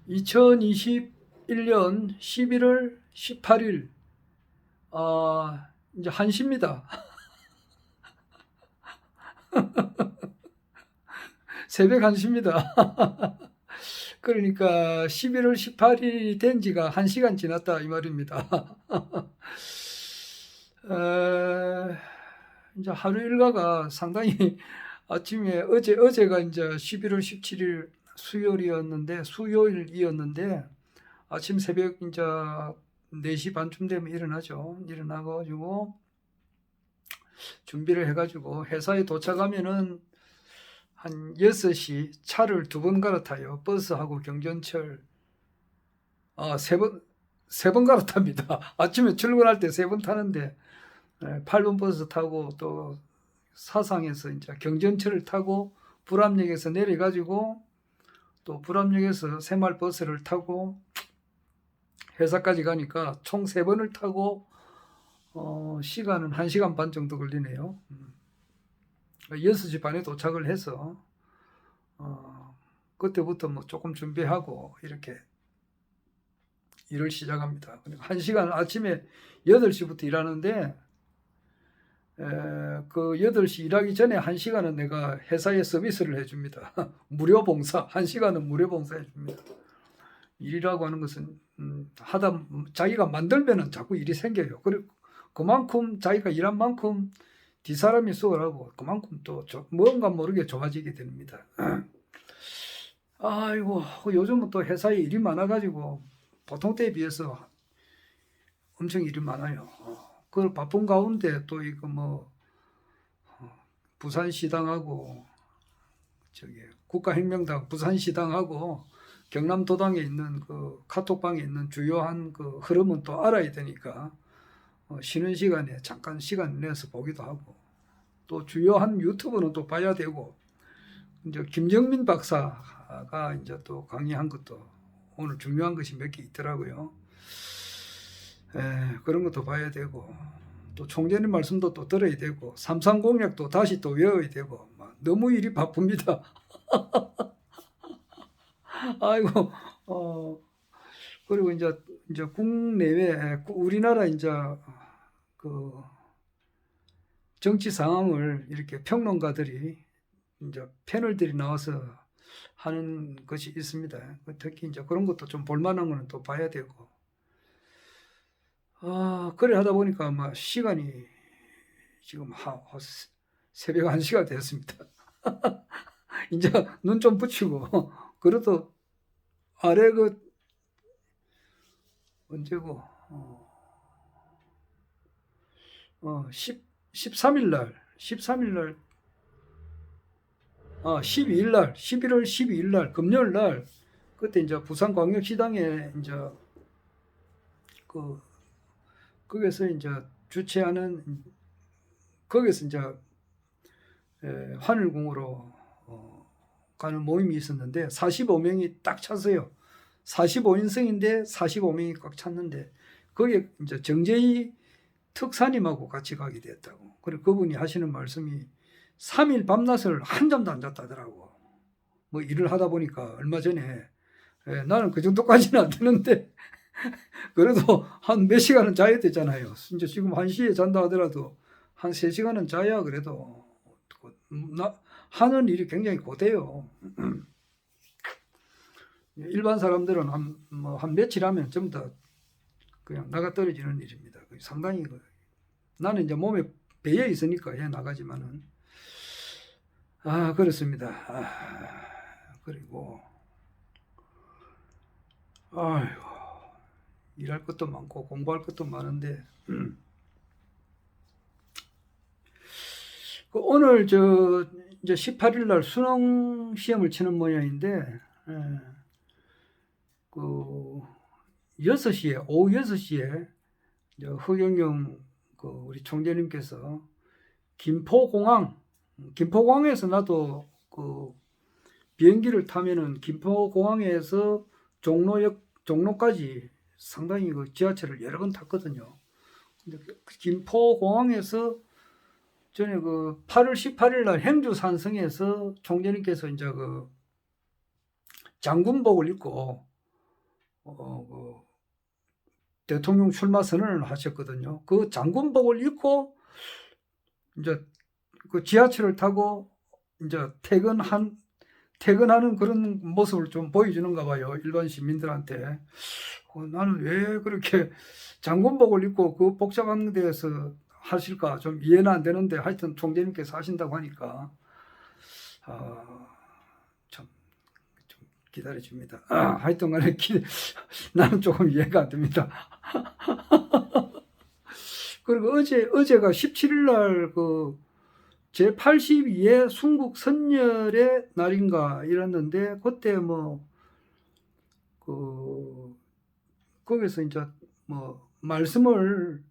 2021년 11월 18일, 이제 1시입니다. 새벽 1시입니다. 그러니까 11월 18일이 된 지가 1시간 지났다 이 말입니다. 이제 하루 일과가 상당히 아침에 어제가 이제 11월 17일 수요일이었는데 아침 새벽 이제 4시 반쯤 되면 일어나죠. 일어나가지고 준비를 해가지고 회사에 도착하면은 한 6시 차를 2번 갈아타요. 버스하고 경전철. 세 번 갈아탑니다. 아침에 출근할 때 3번 타는데 8번 버스 타고 또 사상에서 이제 경전철을 타고 불암역에서 내려가지고 또 불암역에서 새마을버스를 타고 회사까지 가니까 총 3번을 타고 시간은 1시간 반 정도 걸리네요. 6시 반에 도착을 해서 그때부터 뭐 조금 준비하고 이렇게 일을 시작합니다. 그러니까 1시간 아침에 8시부터 일하는데 그 8시 일하기 전에 1시간은 내가 회사에 서비스를 해줍니다. 무료 봉사, 1시간은 무료 봉사 해줍니다. 일이라고 하는 것은 자기가 만들면은 자꾸 일이 생겨요. 그리고 그만큼 자기가 일한 만큼 뒷사람이 수월하고 그만큼 또 뭔가 모르게 좋아지게 됩니다. 아이고, 요즘은 또 회사에 일이 많아가지고 보통 때에 비해서 엄청 일이 많아요. 그 바쁜 가운데 또 이거 뭐 부산시당하고 저기 국가혁명당 부산시당하고 경남도당에 있는 그 카톡방에 있는 주요한 그 흐름은 또 알아야 되니까 쉬는 시간에 잠깐 시간 내서 보기도 하고 또 주요한 유튜브는 또 봐야 되고 이제 김정민 박사가 이제 또 강의한 것도 오늘 중요한 것이 몇 개 있더라고요. 그런 것도 봐야 되고 또 총재님 말씀도 또 들어야 되고 3.3 공약도 다시 또 외워야 되고 너무 일이 바쁩니다. 아이고, 그리고 이제 국내외, 우리나라 이제 그 정치 상황을 이렇게 평론가들이 이제 패널들이 나와서 하는 것이 있습니다. 특히 이제 그런 것도 좀 볼만한 거는 또 봐야 되고. 그래 하다 보니까 아마 시간이 지금 새벽 1시가 되었습니다. 이제 눈 좀 붙이고, 그래도 아래 언제고, 13일 날, 12일 날, 11월 12일 날, 금요일 날, 그때 이제 부산광역시당에 이제 거기서 이제 주최하는, 거기서 이제 하늘궁으로 가는 모임이 있었는데 45명이 딱 찼어요. 45인승인데 45명이 꽉 찼는데 거기에 이제 정재희 특사님하고 같이 가게 됐다고. 그리고 그분이 하시는 말씀이 3일 밤낮을 한 잠도 안 잤다더라고. 뭐 일을 하다 보니까 얼마 전에 나는 그 정도까지는 안 되는데 그래도 한 몇 시간은 자야 되잖아요. 이제 지금 1시에 잔다 하더라도 한 3시간은 자야 그래도 하는 일이 굉장히 고돼요. 일반 사람들은 한 며칠 하면 전부 다 그냥 나가 떨어지는 일입니다. 상당히 나는 이제 몸에 배에 있으니까 해 나가지만은 그렇습니다. 그리고 아이고 일할 것도 많고 공부할 것도 많은데 오늘 이제 18일 날 수능 시험을 치는 모양인데 그 6시에 오후 6시에 허경영 우리 총재님께서 김포공항에서 나도 그 비행기를 타면은 김포공항에서 종로까지 상당히 그 지하철을 여러 번 탔거든요. 근데 김포공항에서 전에 8월 18일 날 행주산성에서 총재님께서 이제 장군복을 입고 그 대통령 출마 선언을 하셨거든요. 그 장군복을 입고 이제 그 지하철을 타고 이제 퇴근하는 그런 모습을 좀 보여주는가 봐요. 일반 시민들한테. 나는 왜 그렇게 장군복을 입고 그 복잡한 데에서 하실까 좀 이해는 안 되는데 하여튼 총재님께서 하신다고 하니까 참 좀 기다려줍니다. 하여튼 간에 나는 조금 이해가 안 됩니다. 그리고 어제가 17일 날 그 제82회 순국 선열의 날인가 이랬는데 그때 거기서 이제 말씀을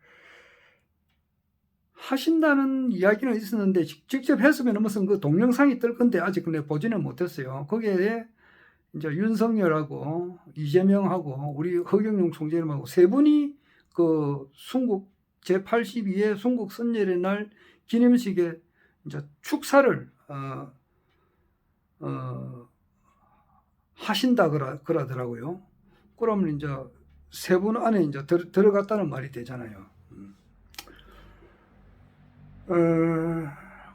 하신다는 이야기는 있었는데 직접 했으면 무슨 그 동영상이 뜰 건데 아직 근데 보지는 못했어요. 거기에 이제 윤석열하고 이재명하고 우리 허경영 총재님하고 세 분이 그 순국 제82회 순국 선열의 날 기념식에 이제 축사를 하신다 그러더라고요. 그러면 이제 세 분 안에 이제 들어갔다는 말이 되잖아요.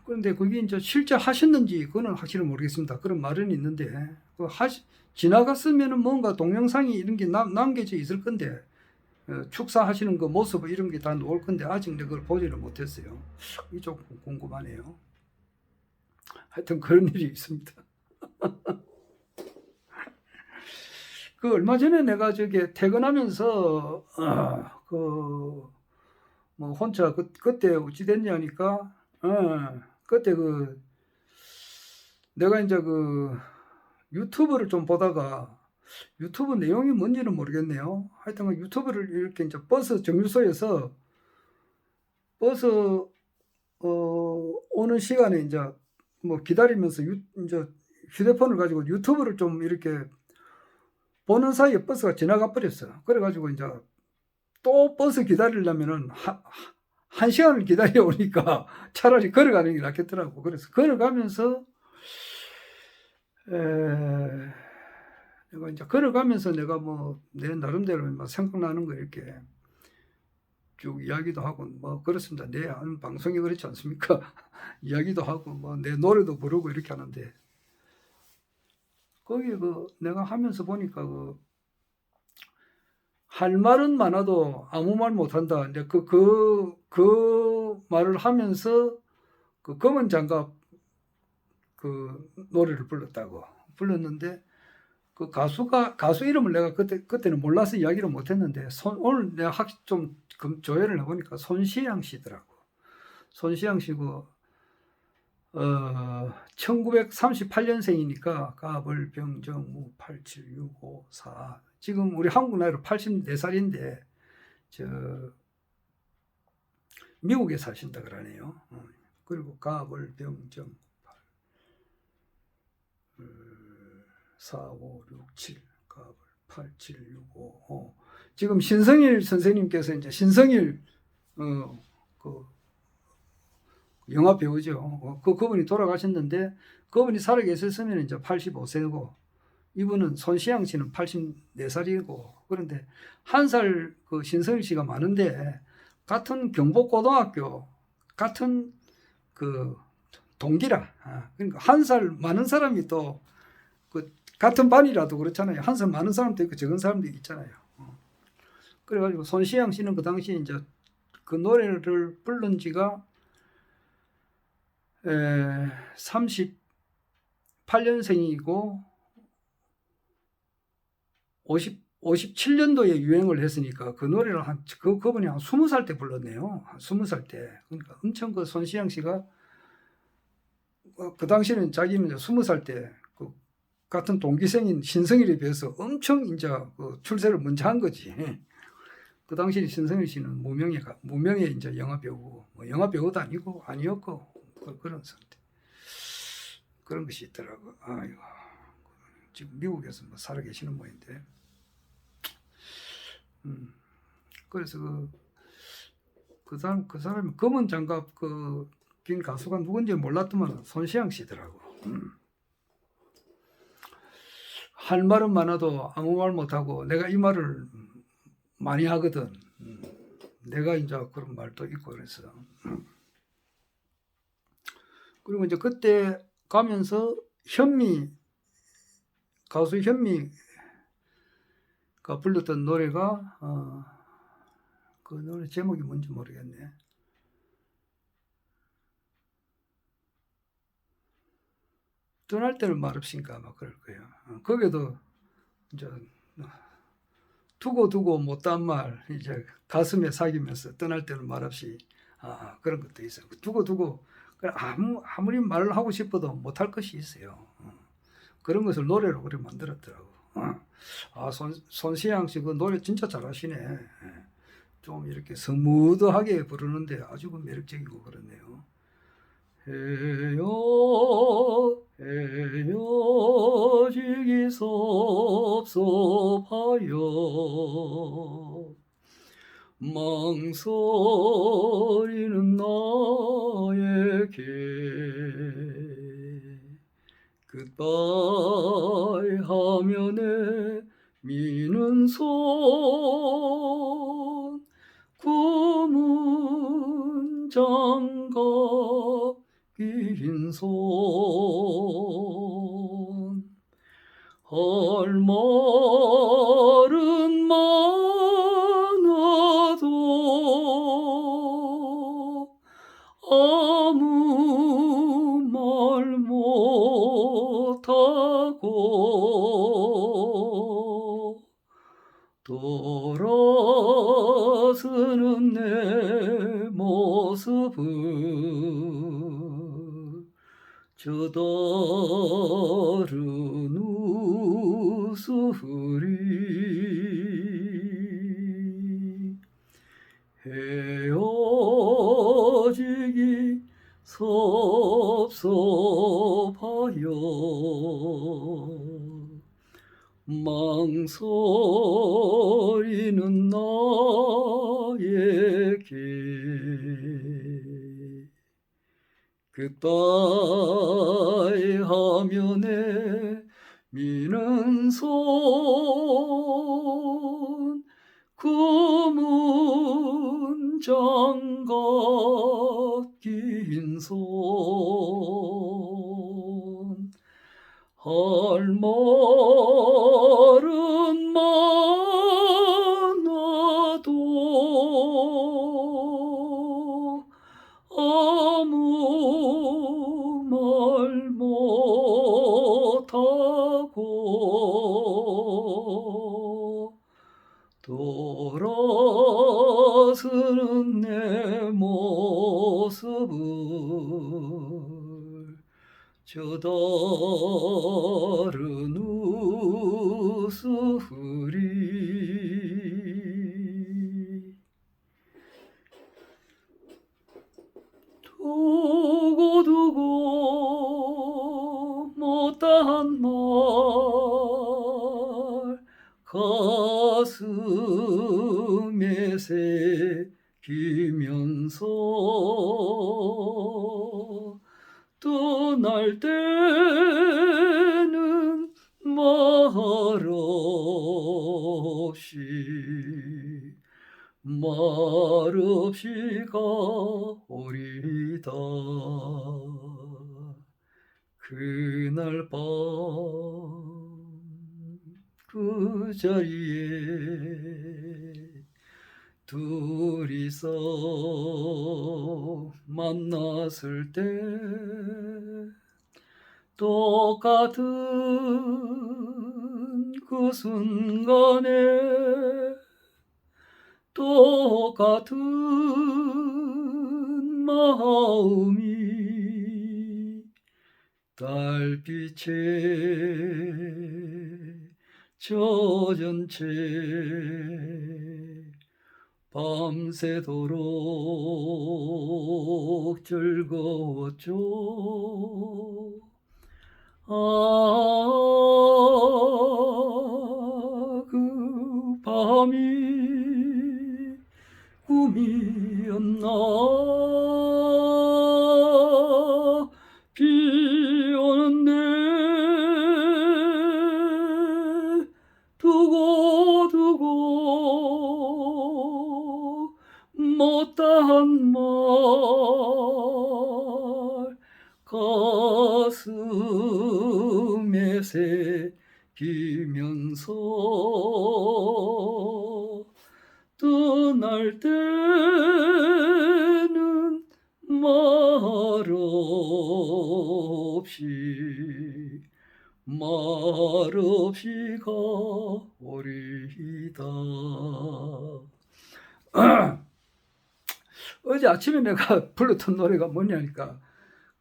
그런데 그게 이제 실제 하셨는지 그거는 확실히 모르겠습니다. 그런 말은 있는데 지나갔으면은 뭔가 동영상이 이런 게 남겨져 있을 건데 축사하시는 그 모습 이런 게 다 나올 건데 아직 내가 그걸 보지를 못했어요. 이게 좀 궁금하네요. 하여튼 그런 일이 있습니다. 그 얼마 전에 내가 저기 퇴근하면서 혼자 그때 어찌 됐냐니까 그때 내가 이제 유튜브를 좀 보다가 유튜브 내용이 뭔지는 모르겠네요. 하여튼 유튜브를 이렇게 이제 버스 정류소에서 버스 오는 시간에 이제 기다리면서 이제 휴대폰을 가지고 유튜브를 좀 이렇게 보는 사이에 버스가 지나가 버렸어요. 그래가지고 이제 또 버스 기다리려면은 한 시간을 기다려 오니까 차라리 걸어가는 게 낫겠더라고. 그래서 걸어가면서 내가 이제 걸어가면서 내가 내 나름대로 생각나는 거 이렇게 쭉 이야기도 하고 그렇습니다. 내 하는 방송이 그렇지 않습니까? 이야기도 하고 내 노래도 부르고 이렇게 하는데 거기 내가 하면서 보니까 할 말은 많아도 아무 말 못한다. 이제 그 말을 하면서 그 검은 장갑 그 노래를 불렀는데 그 가수 이름을 내가 그때는 몰라서 이야기를 못했는데 오늘 내가 좀 조회를 해보니까 손시양 씨더라고. 손시양 씨고 1938년생이니까 가벌 병정무 876544 지금 우리 한국 나이로 84살인데 미국에 사신다 그러네요. 그리고 가벌 병정 4567 가벌 8765 지금 신성일 선생님께서 이제 신성일 영화 배우죠. 그분이 돌아가셨는데 그분이 살아계셨으면 이제 85세고 이분은 손시양 씨는 84살이고 그런데 한 살 그 신성일 씨가 많은데 같은 경복고등학교 같은 그 동기라 그러니까 한 살 많은 사람이 또 같은 반이라도 그렇잖아요. 한 살 많은 사람도 있고 적은 사람도 있잖아요. 그래가지고 손시양 씨는 그 당시 이제 그 노래를 부른 지가 38년생이고 57년도에 유행을 했으니까 그 노래를 그분이 한 20살 때 불렀네요. 한 20살 때. 그러니까 엄청 그 손시양 씨가 그 당시에는 자기는 20살 때 같은 동기생인 신성일에 비해서 엄청 이제 출세를 먼저 한 거지. 그 당시 신성일 씨는 무명의 이제 영화 배우고 영화 배우도 아니었고 그런 상태. 그런 것이 있더라고. 아이고. 지금 미국에서 살아 계시는 모양인데. 그래서 그 사람이 검은 장갑 낀 가수가 누군지 몰랐더만 손시양 씨더라고. 할 말은 많아도 아무 말 못하고 내가 이 말을 많이 하거든. 내가 이제 그런 말도 있고 그래서. 그리고 이제 그때 가면서 가수 현미가 불렀던 노래가 그 노래 제목이 뭔지 모르겠네. 떠날 때는 말없인가 아마 그럴 거예요. 거기도 이제 두고 못한 말 이제 가슴에 사귀면서 떠날 때는 말없이 그런 것도 있어요. 두고 아무리 말을 하고 싶어도 못할 것이 있어요. 그런 것을 노래로 그렇게 만들었더라고. 손시양 씨 그 노래 진짜 잘하시네. 좀 이렇게 스무드하게 부르는데 아주 매력적이고 그러네요. 헤어지기 섭섭하여 망설이는 나에게 굿바이 하면에 미는 손 꿈은 장갑 긴 손 할 말은 많아도 아무 말 못하고 돌아서는 내 모습을 저 다른 우스리 헤어지기 섭섭하여 망설이는 나에게 굿바이 하면에 미는 손 꿈은 장갑 긴 손 할 말은 많아도 아무 말 못하고 돌아서는 내 모습을 저 다른 우스리 두고 못한 말 가슴에 새기면서 떠날 때는 말없이 가오리다. 그날 밤 그 자리에 둘이서 만났을 때 똑같은 그 순간에 똑같은 마음이 달빛에 젖은 채 밤새도록 즐거웠죠. 그 밤이 꿈이었나. 비 오는 비면서 떠날 때는 말없이 가오리이다. 어제 아침에 내가 불렀던 노래가 뭐냐니까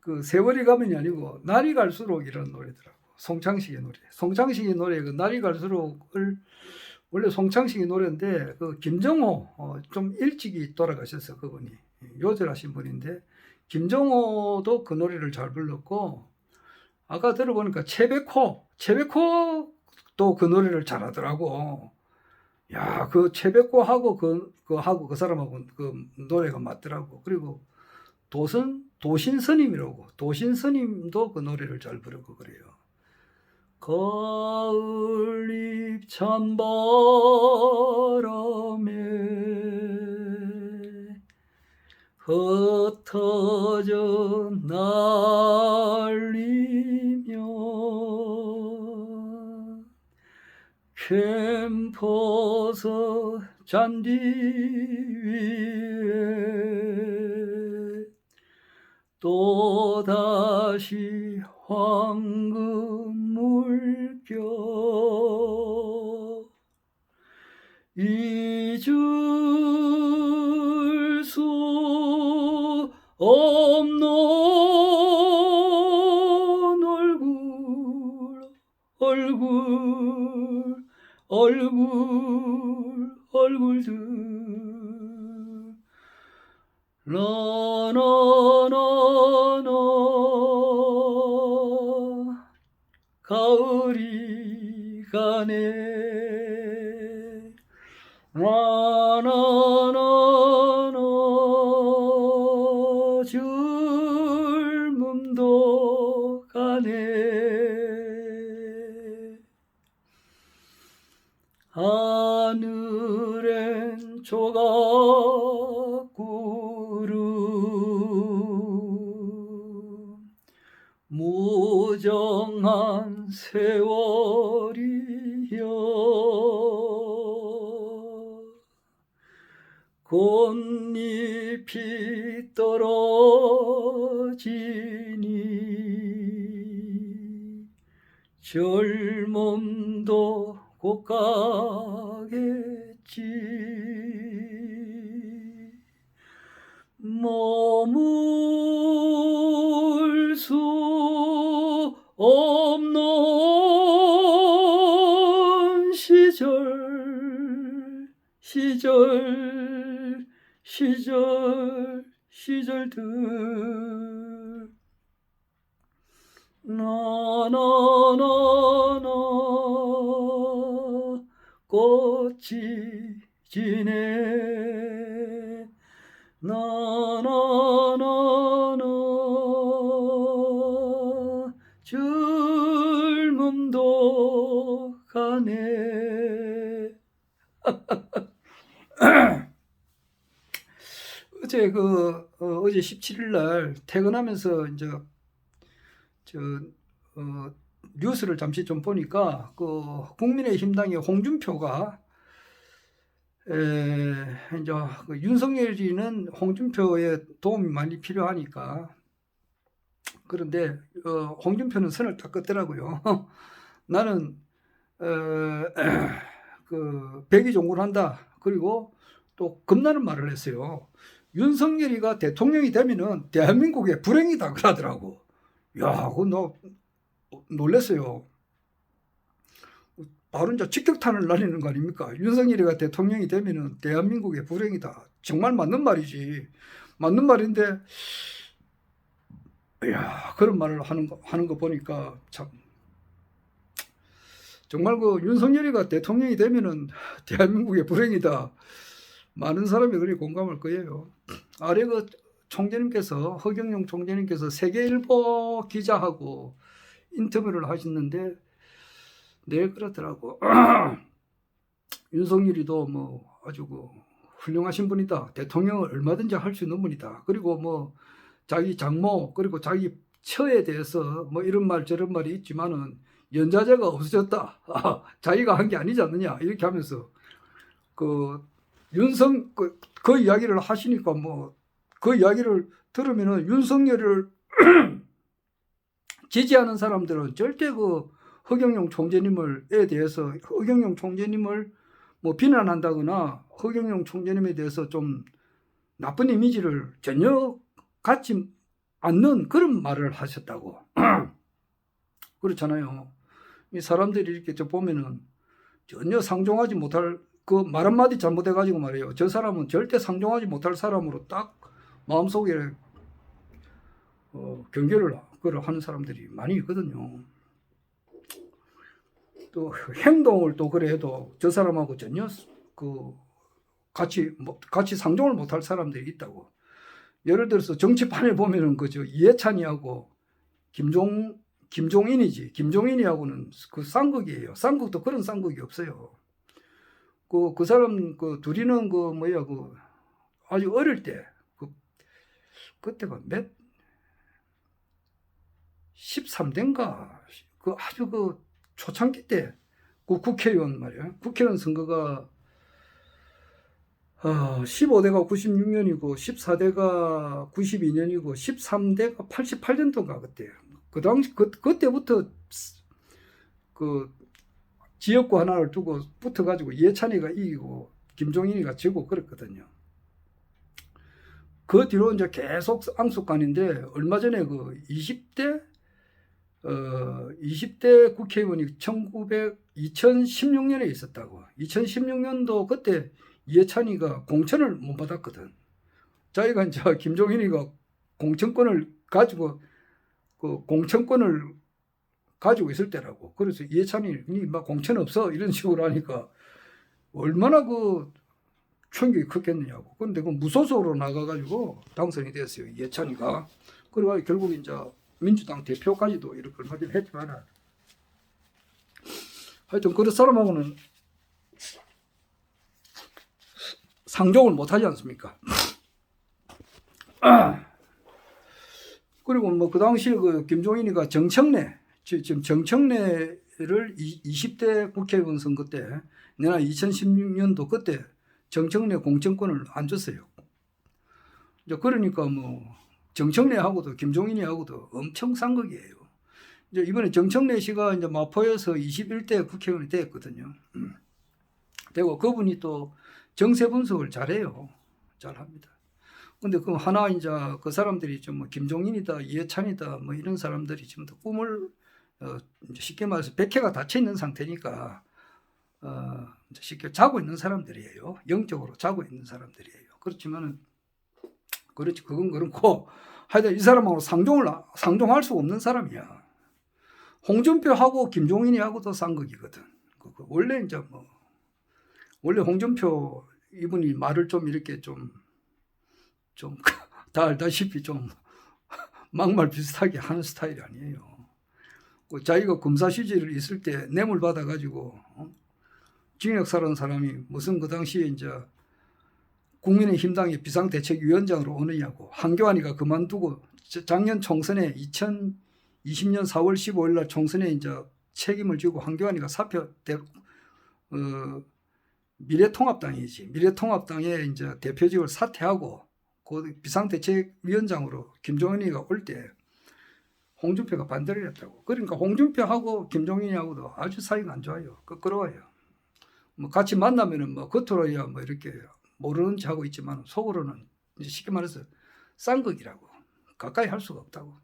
그 세월이 가면이 아니고 날이 갈수록 이런 노래더라고. 송창식의 노래. 송창식의 노래 그 날이 갈수록을 원래 송창식의 노래인데 그 김정호 좀 일찍이 돌아가셨어 그분이. 요절하신 분인데 김정호도 그 노래를 잘 불렀고 아까 들어보니까 최백호도 그 노래를 잘하더라고. 야, 그 최백호하고 그 사람하고 그 노래가 맞더라고. 그리고 도신스님이라고. 도신스님도 그 노래를 잘 부르고 그래요. 가을잎 찬바람에 흩어져 날리며 캠퍼스 잔디 위에 또다시 황금 물결 잊을 수 없는 얼굴들 나나나나 가을이 가네 나나나나 젊음도 가네 하늘엔 조각구름 무정한 세월이여 꽃잎이 떨어지니 젊음도 곧 가겠지 머물 수 없는 시절들 나나나나 꽃이 지네 나나나나 젊음도 가네 어제 17일 날 퇴근하면서 이제 뉴스를 잠시 좀 보니까 그 국민의힘당의 홍준표가 이제 그 윤석열이는 홍준표의 도움이 많이 필요하니까 그런데 홍준표는 선을 딱 긋더라고요. 나는 그 백의종군한다. 그리고 또 겁나는 말을 했어요. 윤석열이가 대통령이 되면은 대한민국의 불행이다 그러더라고. 야, 그거 너 놀랐어요. 바로 이제 직격탄을 날리는 거 아닙니까? 윤석열이가 대통령이 되면은 대한민국의 불행이다. 정말 맞는 말이지. 맞는 말인데, 야, 그런 말을 하는 거 보니까 참 정말 그 윤석열이가 대통령이 되면은 대한민국의 불행이다. 많은 사람이 그리 공감할 거예요. 아래 그 총재님께서 허경영 총재님께서 세계일보 기자하고 인터뷰를 하셨는데 네 그렇더라고. 윤석열이도 뭐 아주 그 훌륭하신 분이다. 대통령을 얼마든지 할 수 있는 분이다. 그리고 뭐 자기 장모 그리고 자기 처에 대해서 뭐 이런 말 저런 말이 있지만은 연좌제가 없어졌다. 자기가 한 게 아니지 않느냐 이렇게 하면서 그 그 이야기를 하시니까 뭐 그 이야기를 들으면은 윤석열을 지지하는 사람들은 절대 그 허경영 총재님을에 대해서 허경영 총재님을 뭐 비난한다거나 허경영 총재님에 대해서 좀 나쁜 이미지를 전혀 갖지 않는 그런 말을 하셨다고. 그렇잖아요. 이 사람들이 이렇게 저 보면은 전혀 상종하지 못할 그 말 한마디 잘못해가지고 말이에요. 저 사람은 절대 상종하지 못할 사람으로 딱 마음속에 경계를 하는 사람들이 많이 있거든요. 또 행동을 또 그래 해도 저 사람하고 전혀 그 같이 상종을 못할 사람들이 있다고. 예를 들어서 정치판에 보면은 그저 이해찬이하고 김종인이지. 김종인이하고는 그 쌍극이에요. 쌍극도 그런 쌍극이 없어요. 그 사람 그 둘이는 그 아주 어릴 때 그때가 몇 13대인가 그 아주 그 초창기 때 그 국회의원 말이야. 국회의원 선거가 15대가 96년이고 14대가 92년이고 13대가 88년도인가 그때. 그 당시 그때부터 그 지역구 하나를 두고 붙어가지고 이해찬이가 이기고 김종인이가 지고 그랬거든요. 그 뒤로 이제 계속 앙숙간인데 얼마 전에 그 20대 국회의원이 2016년에 있었다고. 2016년도 그때 이해찬이가 공천을 못 받았거든. 자기가 이제 김종인이가 공천권을 가지고 있을 때라고. 그래서 이해찬이 막 공천 없어 이런 식으로 하니까 얼마나 그 충격이 컸겠느냐고. 그런데 그 무소속으로 나가가지고 당선이 됐어요. 이해찬이가. 그래가 결국 이제 민주당 대표까지도 이렇게 하긴 했지만 하여튼 그런 사람하고는 상종을 못하지 않습니까? 그리고 뭐 그 당시에 그 김종인이가 지금 정청래를 20대 국회의원 선거 때 내가 2016년도 그때 정청래 공천권을 안 줬어요. 이제 그러니까 뭐 정청래하고도 김종인이하고도 엄청 쌍극이에요. 이제 이번에 정청래 씨가 이제 마포에서 21대 국회의원이 됐거든요. 되고 그분이 또 정세 분석을 잘해요. 잘합니다. 근데 그 하나 이제 그 사람들이 좀 뭐 김종인이다, 이해찬이다 뭐 이런 사람들이 지금 꿈을 쉽게 말해서 백해가 닫혀 있는 상태니까 이제 쉽게 자고 있는 사람들이에요. 영적으로 자고 있는 사람들이에요. 그렇지만은 그렇지 그건 그렇고 하여튼 이 사람하고 상종할 수 없는 사람이야. 홍준표하고 김종인이하고도 쌍극이거든. 원래 이제 뭐 원래 홍준표 이분이 말을 좀 이렇게 좀 다 알다시피 좀 막말 비슷하게 하는 스타일이 아니에요. 자기가 검사실질을 있을 때 뇌물 받아가지고 징역 살은 사람이 무슨 그 당시에 이제 국민의힘당의 비상대책위원장으로 오느냐고. 한교안이가 그만두고 작년 총선에 2020년 4월 15일 날 총선에 이제 책임을 지고 한교안이가 미래통합당이지. 미래통합당의 이제 대표직을 사퇴하고 그 비상대책위원장으로 김종인이가 올 때 홍준표가 반대를 했다고. 그러니까 홍준표하고 김종인이하고도 아주 사이가 안 좋아요. 끄끄러워요. 뭐 같이 만나면은 뭐 겉으로야 뭐 이렇게 모르는 체 하고 있지만 속으로는 이제 쉽게 말해서 쌍극이라고. 가까이 할 수가 없다고.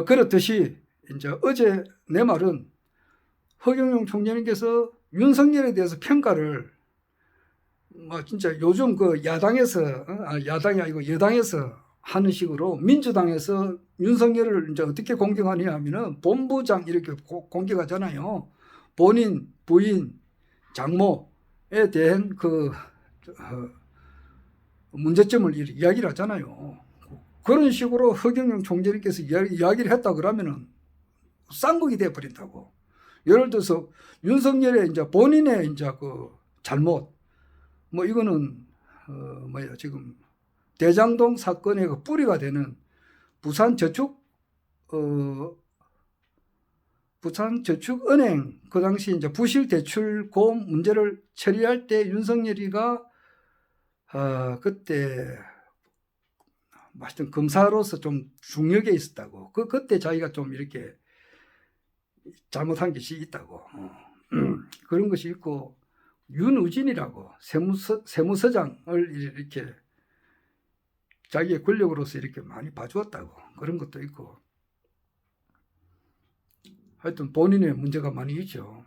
그렇듯이 이제 어제 내 말은 허경영 총재님께서 윤석열에 대해서 평가를 뭐 진짜 요즘 그 야당에서 야당이 아니고 여당에서 하는 식으로 민주당에서 윤석열을 이제 어떻게 공격하냐 하면은 본부장 이렇게 공격하잖아요. 본인, 부인, 장모에 대한 그 문제점을 이야기를 하잖아요. 그런 식으로 허경영 총재님께서 이야기를 했다 그러면은 쌍극이 돼 버린다고. 예를 들어서 윤석열의 이제 본인의 이제 그 잘못 뭐 이거는 지금 대장동 사건의 그 뿌리가 되는 부산 저축 부산저축은행 그 당시 이제 부실 대출 고음 문제를 처리할 때 윤석열이가 그때 하여튼 검사로서 좀 중역에 있었다고. 그때 자기가 좀 이렇게 잘못한 것이 있다고. 그런 것이 있고, 윤우진이라고 세무서장을 이렇게 자기의 권력으로서 이렇게 많이 봐주었다고. 그런 것도 있고. 하여튼 본인의 문제가 많이 있죠.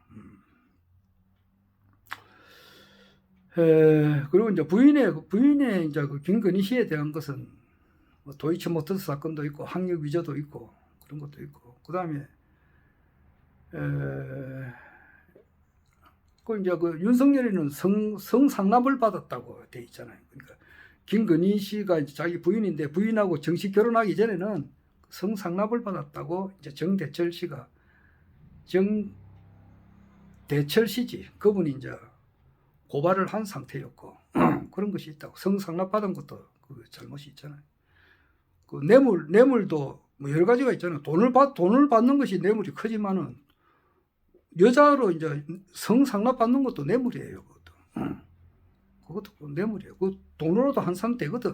그리고 이제 부인의 이제 그 김건희 씨에 대한 것은 뭐 도이치모터스 사건도 있고 학력 위조도 있고 그런 것도 있고 그다음에 이제 그 윤석열이는 성상납을 받았다고 돼 있잖아요. 그러니까 김건희 씨가 이제 자기 부인인데 부인하고 정식 결혼하기 전에는 성상납을 받았다고 이제 정대철 씨지 그분이 이제 고발을 한 상태였고 그런 것이 있다고. 성상납 받은 것도 그 잘못이 있잖아요. 그 뇌물도 뭐 여러 가지가 있잖아요. 돈을 받는 것이 뇌물이 크지만은 여자로 이제 성상납 받는 것도 뇌물이에요. 그것도 뇌물이에요. 그 돈으로도 한 산 되거든.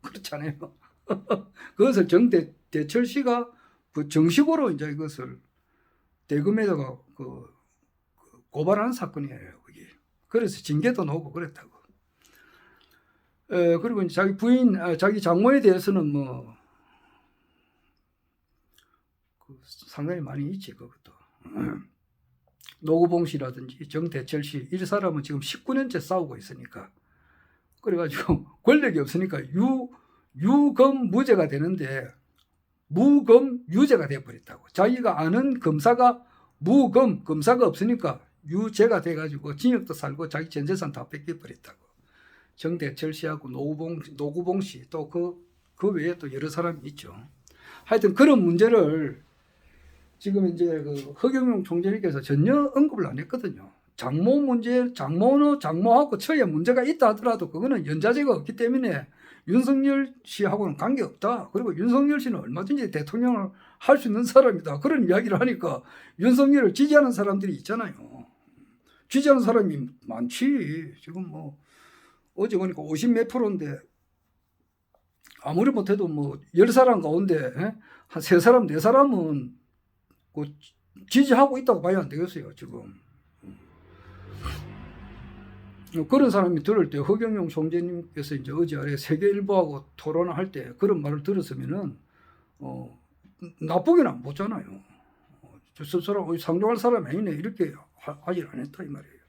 그렇잖아요. 그것을 정대철 씨가 그 정식으로 이제 이것을 대금에다가 그 고발한 사건이에요. 그게. 그래서 징계도 나오고 그랬다고. 그리고 이제 자기 부인, 자기 장모에 대해서는 뭐 상당히 많이 있지 그것도. 노구봉 씨라든지 정대철 씨, 이 사람은 지금 19년째 싸우고 있으니까. 그래가지고 권력이 없으니까 유검 무죄가 되는데 무검 유죄가 되어버렸다고. 자기가 아는 검사가 검사가 없으니까 유죄가 돼가지고 징역도 살고 자기 전 재산 다 뺏겨버렸다고. 정대철 씨하고 노구봉 씨 또 그 외에 또 여러 사람이 있죠. 하여튼 그런 문제를 지금 이제 그 허경영 총재님께서 전혀 언급을 안 했거든요. 장모하고 처에 문제가 있다 하더라도 그거는 연좌제가 없기 때문에 윤석열 씨하고는 관계없다. 그리고 윤석열 씨는 얼마든지 대통령을 할 수 있는 사람이다. 그런 이야기를 하니까 윤석열을 지지하는 사람들이 있잖아요. 지지하는 사람이 많지. 지금 뭐 어제 보니까 50몇 프로인데 아무리 못해도 뭐 10사람 가운데 한 3사람 4사람은 그 지지하고 있다고 봐야 안 되겠어요. 지금. 그런 사람이 들을 때 허경영 총재님께서 이제 어제 아래 세계일보하고 토론을 할 때 그런 말을 들었으면은 나쁘게는 안 보잖아요. 저 사람 상종할 사람이 아니네 이렇게 하질 않았다 이 말이에요.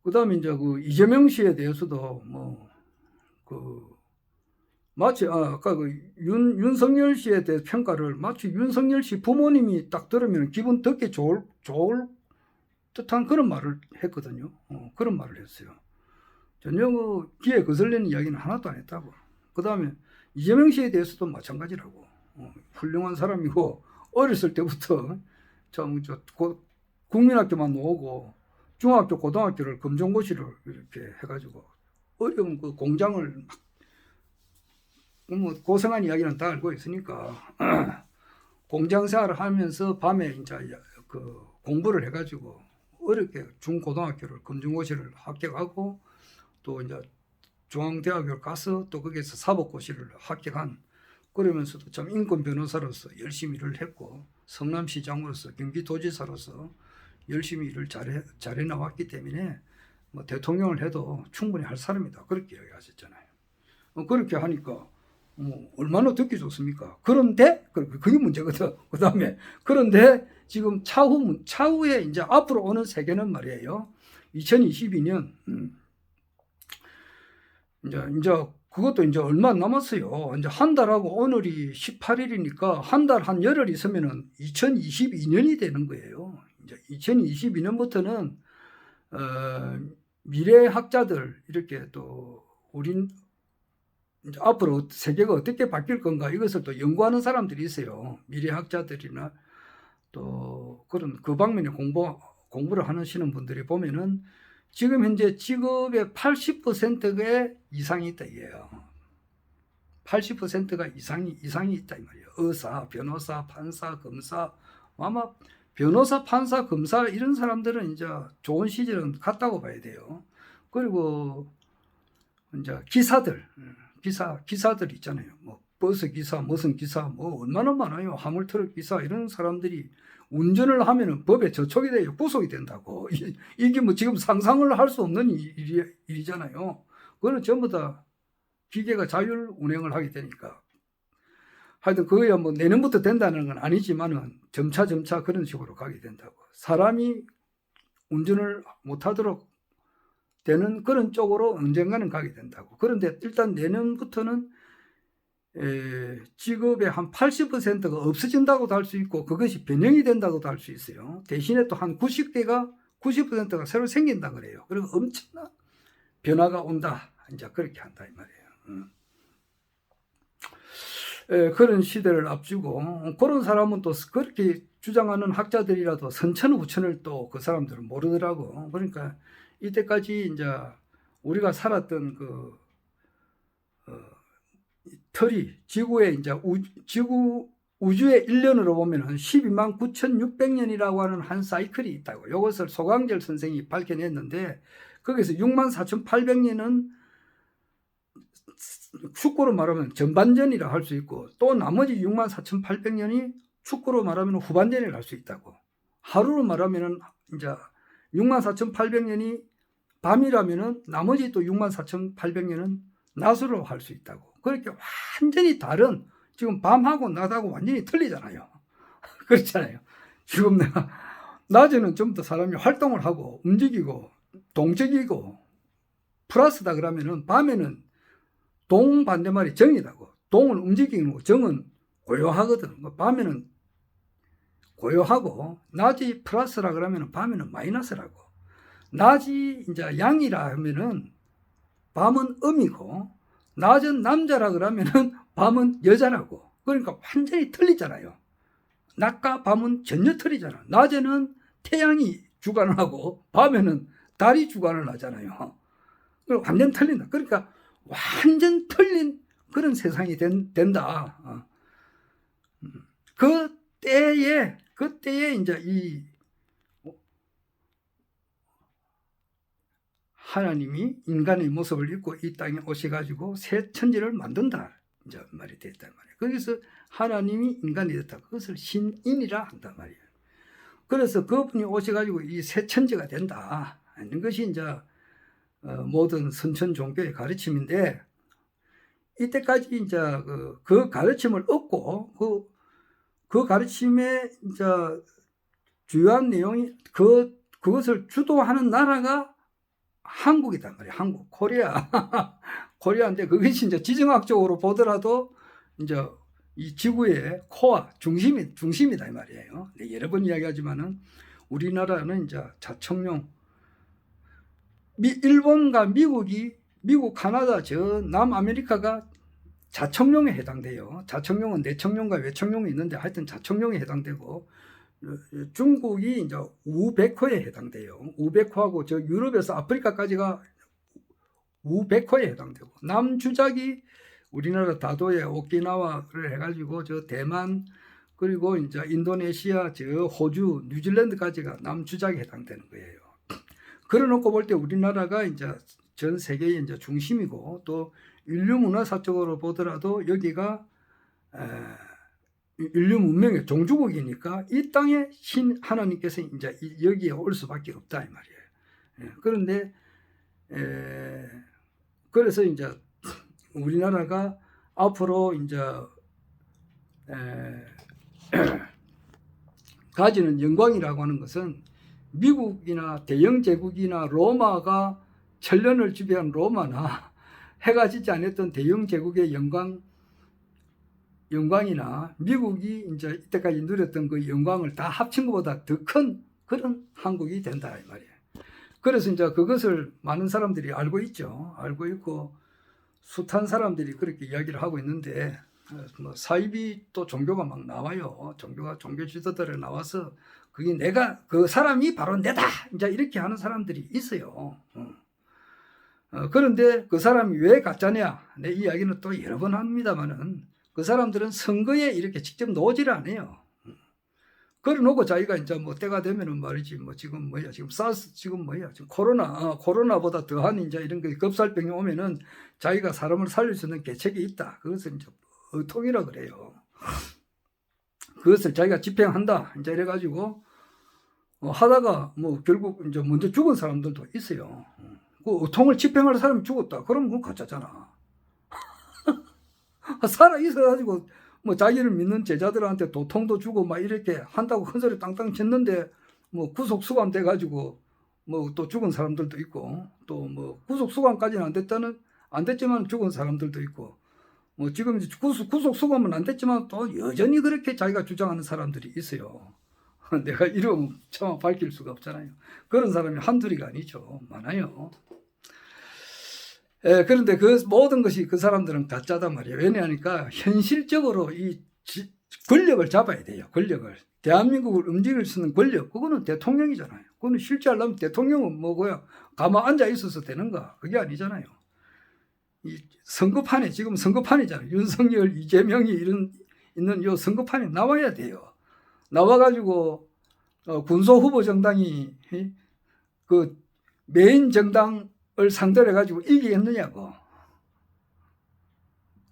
그다음에 이제 그 이재명 씨에 대해서도 마치 아까 그 윤석열 씨에 대해 평가를 마치 윤석열 씨 부모님이 딱 들으면 기분 듣기 좋을 듯한 그런 말을 했거든요. 그런 말을 했어요. 전혀 귀에 거슬리는 이야기는 하나도 안 했다고. 그다음에 이재명 씨에 대해서도 마찬가지라고. 훌륭한 사람이고 어렸을 때부터 참 국민학교만 나오고 중학교 고등학교를 검정고시를 이렇게 해가지고 어려운 그 공장을 뭐 고생한 이야기는 다 알고 있으니까 공장 생활을 하면서 밤에 이제 그 공부를 해가지고 어렵게 중고등학교를 검정고시를 합격하고 또 이제 중앙대학교를 가서 또 거기에서 사법고시를 합격한 그러면서도 참 인권 변호사로서 열심히 일을 했고 성남시장으로서 경기도지사로서 열심히 일을 잘해 나왔기 때문에 뭐 대통령을 해도 충분히 할 사람이다 그렇게 이야기하셨잖아요. 그렇게 하니까 얼마나 듣기 좋습니까? 그런데 그게 문제거든. 그다음에 그런데 지금 차후에 이제 앞으로 오는 세계는 말이에요. 2022년 이제 그것도 이제 얼마 안 남았어요. 이제 한 달하고 오늘이 18일이니까 한 달 한 열흘 있으면은 2022년이 되는 거예요. 이제 2022년부터는 미래학자들 이렇게 또 우린 이제 앞으로 세계가 어떻게 바뀔 건가 이것을 또 연구하는 사람들이 있어요. 미래학자들이나 또 그런 그 방면에 공부를 하시는 분들이 보면은 지금 현재 직업의 80%의 이상이 있다 이게요. 80%가 이상이 있다 이 말이에요. 의사, 변호사, 판사, 검사. 아마 변호사, 판사, 검사 이런 사람들은 이제 좋은 시절은 갔다고 봐야 돼요. 그리고 이제 기사들 있잖아요. 뭐 버스 기사, 무슨 기사, 뭐 얼마나 많아요. 화물트럭 기사 이런 사람들이 운전을 하면은 법에 저촉이 돼요. 구속이 된다고. 이게 뭐 지금 상상을 할 수 없는 일이잖아요. 그거는 전부 다 기계가 자율 운행을 하게 되니까. 하여튼 그거야 뭐 내년부터 된다는 건 아니지만은 점차 그런 식으로 가게 된다고. 사람이 운전을 못하도록 되는 그런 쪽으로 언젠가는 가게 된다고. 그런데 일단 내년부터는 직업의 한 80%가 없어진다고도 할 수 있고 그것이 변형이 된다고도 할 수 있어요. 대신에 또 한 90%가 새로 생긴다 그래요. 그리고 엄청난 변화가 온다. 이제 그렇게 한다 이 말이에요. 그런 시대를 앞두고 그런 사람은 또 그렇게 주장하는 학자들이라도 선천후천을 또 그 사람들은 모르더라고. 그러니까 이때까지 이제 우리가 살았던 그 틀이 지구의 이제 우주의 1년으로 보면은 12만 9,600년이라고 하는 한 사이클이 있다고. 이것을 소강절 선생이 밝혀냈는데 거기서 6만 4,800년은 축구로 말하면 전반전이라 할 수 있고 또 나머지 6만 4,800년이 축구로 말하면 후반전이라 할 수 있다고. 하루로 말하면은 이제 6만 4,800년이 밤이라면은 나머지 또 6만 4,800년은 낮으로 할 수 있다고. 그렇게 완전히 다른 지금 밤하고 낮하고 완전히 틀리잖아요. 그렇잖아요. 지금 내가 낮에는 좀 더 사람이 활동을 하고 움직이고 동적이고 플러스다 그러면은 밤에는 동 반대말이 정이라고. 동은 움직이는 거고 정은 고요하거든. 밤에는 고요하고 낮이 플러스라 그러면은 밤에는 마이너스라고. 낮이 이제 양이라 하면은 밤은 음이고 낮은 남자라 그러면은 밤은 여자라고. 그러니까 완전히 틀리잖아요. 낮과 밤은 전혀 틀리잖아. 낮에는 태양이 주관을 하고 밤에는 달이 주관을 하잖아요. 완전 틀린다. 그러니까 완전 틀린 그런 세상이 된다. 그때에 이제 이 하나님이 인간의 모습을 입고 이 땅에 오셔가지고 새 천지를 만든다. 이제 말이 됐단 말이에요. 거기서 하나님이 인간이 됐다. 그것을 신인이라 한단 말이에요. 그래서 그분이 오셔가지고 이 새 천지가 된다. 하는 것이 이제 모든 선천 종교의 가르침인데 이때까지 이제 그 가르침을 얻고 그 가르침의 이제 주요한 내용이 그것을 주도하는 나라가 한국이단 말이에요. 한국, 코리아. 코리아인데 그것이 이제 지정학적으로 보더라도 이제 이 지구의 코어, 중심이다 이 말이에요. 네, 여러 번 이야기하지만은 우리나라는 이제 자청용, 일본과 미국, 카나다, 저 남아메리카가 자청용에 해당돼요. 자청용은 내청용과 외청용이 있는데 하여튼 자청용에 해당되고 중국이 이제 우백호에 해당돼요. 우백호하고 저 유럽에서 아프리카까지가 우백호에 해당되고 남주작이 우리나라 다도해 오키나와를 해가지고 저 대만 그리고 이제 인도네시아 저 호주 뉴질랜드까지가 남주작에 해당되는 거예요. 그래놓고 볼 때 우리나라가 이제 전 세계의 이제 중심이고 또 인류 문화사적으로 보더라도 여기가 인류 문명의 종주국이니까 이 땅에 신 하나님께서 이제 여기에 올 수밖에 없다 이 말이에요. 그런데 그래서 이제 우리나라가 앞으로 이제 가지는 영광이라고 하는 것은 미국이나 대영 제국이나 로마가 천년을 지배한 로마나 해가 지지 않았던 대영 제국의 영광이나 미국이 이제 이때까지 누렸던 그 영광을 다 합친 것보다 더 큰 그런 한국이 된다 이 말이에요. 그래서 이제 그것을 많은 사람들이 알고 있죠. 알고 있고 숱한 사람들이 그렇게 이야기를 하고 있는데 뭐 사이비 또 종교가 막 나와요. 종교 지도자들이 나와서 그게 내가 그 사람이 바로 내다 이제 이렇게 하는 사람들이 있어요. 그런데 그 사람이 왜 가짜냐? 내 이야기는 또 여러 번 합니다만은 그 사람들은 선거에 이렇게 직접 나오지를 않아요. 그래놓고 자기가 이제 뭐 때가 되면은 말이지 뭐 지금 뭐야 지금 사스 지금 뭐야 지금 코로나보다 더한 이제 이런 거 급살병이 오면은 자기가 사람을 살릴 수 있는 계책이 있다. 그것을 이제 의통이라 그래요. 그것을 자기가 집행한다. 이제 이래가지고 하다가 뭐 결국 이제 먼저 죽은 사람들도 있어요. 그 의통을 집행할 사람이 죽었다. 그러면 그건 가짜잖아. 살아 있어가지고 뭐 자기를 믿는 제자들한테 도통도 주고 막 이렇게 한다고 큰 소리 땅땅 쳤는데 뭐 구속 수감 돼가지고 뭐 또 죽은 사람들도 있고 또 뭐 구속 수감까지는 안 됐지만 죽은 사람들도 있고 뭐 지금 구속 수감은 안 됐지만 또 여전히 그렇게 자기가 주장하는 사람들이 있어요. 내가 이름 차마 밝힐 수가 없잖아요. 그런 사람이 한둘이가 아니죠. 많아요. 그런데 그 모든 것이 그 사람들은 가짜단 말이에요. 왜냐하니까 현실적으로 이 권력을 잡아야 돼요. 권력을. 대한민국을 움직일 수 있는 권력. 그거는 대통령이잖아요. 그거는 실제 하려면 대통령은 뭐고요. 가만 앉아 있어서 되는가. 그게 아니잖아요. 이 선거판에 지금 선거판이잖아요. 윤석열, 이재명이 있는 이 선거판에 나와야 돼요. 나와가지고 군소 후보 정당이 그 메인 정당을 상대로 해가지고 이기겠느냐고.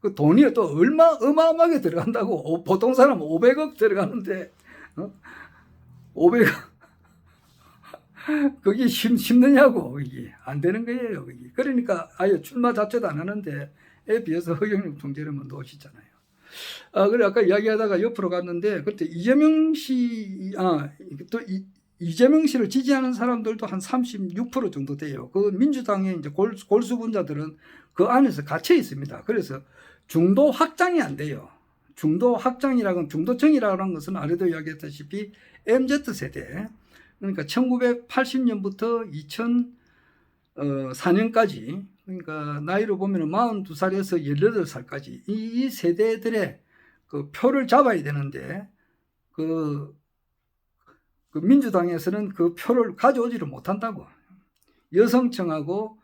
그 돈이 또 어마어마하게 들어간다고. 보통 사람은 500억 들어가는데 500억 그게 쉽느냐고. 이게 안 되는 거예요. 그게. 그러니까 아예 출마 자체도 안 하는데 에 비해서 허경영 총재는 놓으시잖아요. 그래 아까 이야기하다가 옆으로 갔는데 그때 이재명 씨를 지지하는 사람들도 한 36% 정도 돼요. 그 민주당의 이제 골수분자들은 그 안에서 갇혀 있습니다. 그래서 중도 확장이 안 돼요. 중도 확장이라는 중도층이라는 것은 아래도 이야기했다시피 MZ 세대. 그러니까 1980년부터 2004년까지 그러니까 나이로 보면 42살에서 18살까지 이 세대들의 그 표를 잡아야 되는데 그 민주당에서는 그 표를 가져오지를 못한다고. 여성층하고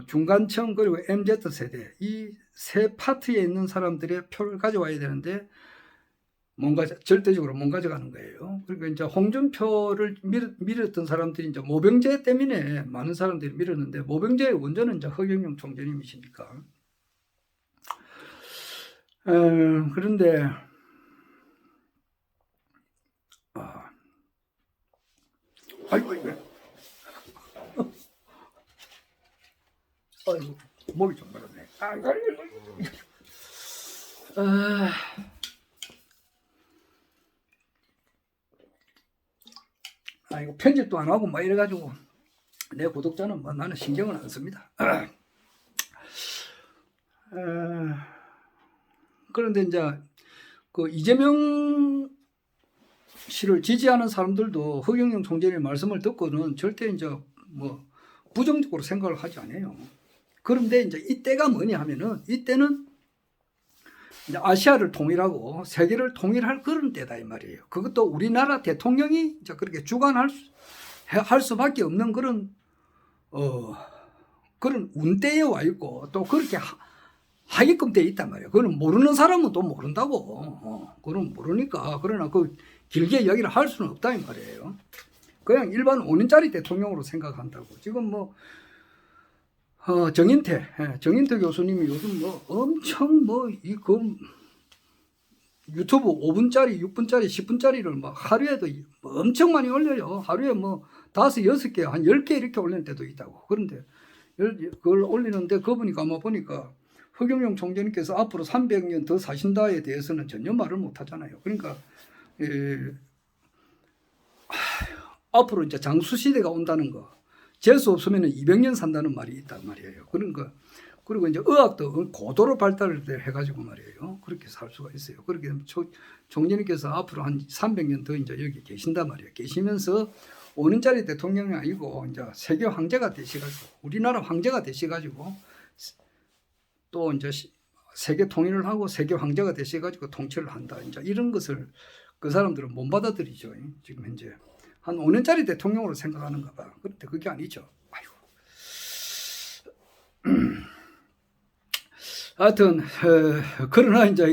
중간층 그리고 MZ 세대 이 세 파트에 있는 사람들의 표를 가져와야 되는데 절대적으로 못 가져가는 거예요. 그러니까 이제 홍준표를 밀었던 사람들이 이제 모병제 때문에 많은 사람들이 밀었는데 모병제의 원조는 이제 허경영 총재님이시니까. 그런데 아이고 목이 좀 말았네. 이거 편집도 안 하고 막 이래가지고 내 구독자는 뭐 나는 신경을 안 씁니다. 그런데 이제 그 이재명 씨를 지지하는 사람들도 허경영 총재의 말씀을 듣고는 절대 이제 뭐 부정적으로 생각을 하지 않아요. 그런데 이제 이때가 뭐냐 하면은 이때는 이제 아시아를 통일하고 세계를 통일할 그런 때다 이 말이에요. 그것도 우리나라 대통령이 이제 그렇게 주관할 수밖에 없는 그런 운때에 와 있고 또 그렇게 하게끔 돼 있단 말이에요. 그거는 모르는 사람은 또 모른다고. 그건 모르니까. 그러나 그 길게 이야기를 할 수는 없다 이 말이에요. 그냥 일반 5년짜리 대통령으로 생각한다고. 지금 뭐 정인태 교수님이 요즘 뭐 엄청 유튜브 5분짜리, 6분짜리, 10분짜리를 막 하루에도 엄청 많이 올려요. 하루에 뭐 5, 6개, 한 10개 이렇게 올리는 때도 있다고. 그런데 그걸 올리는데 그분이 가만 보니까 허경영 총재님께서 앞으로 300년 더 사신다에 대해서는 전혀 말을 못 하잖아요. 그러니까 앞으로 이제 장수시대가 온다는 거. 재수 없으면 200년 산다는 말이 있단 말이에요. 그러니까 그리고 이제 의학도 고도로 발달을 해가지고 말이에요. 그렇게 살 수가 있어요. 그렇게 총재님께서 앞으로 한 300년 더 이제 여기 계신단 말이에요. 계시면서 5년짜리 대통령이 아니고 이제 세계 황제가 되셔가지고 우리나라 황제가 되셔가지고 또 이제 세계 통일을 하고 세계 황제가 되셔가지고 통치를 한다. 이제 이런 것을 그 사람들은 못 받아들이죠. 지금 현재 한 5년짜리 대통령으로 생각하는가 봐. 그런데 그게 아니죠. 아이고. 하여튼 그러나 이제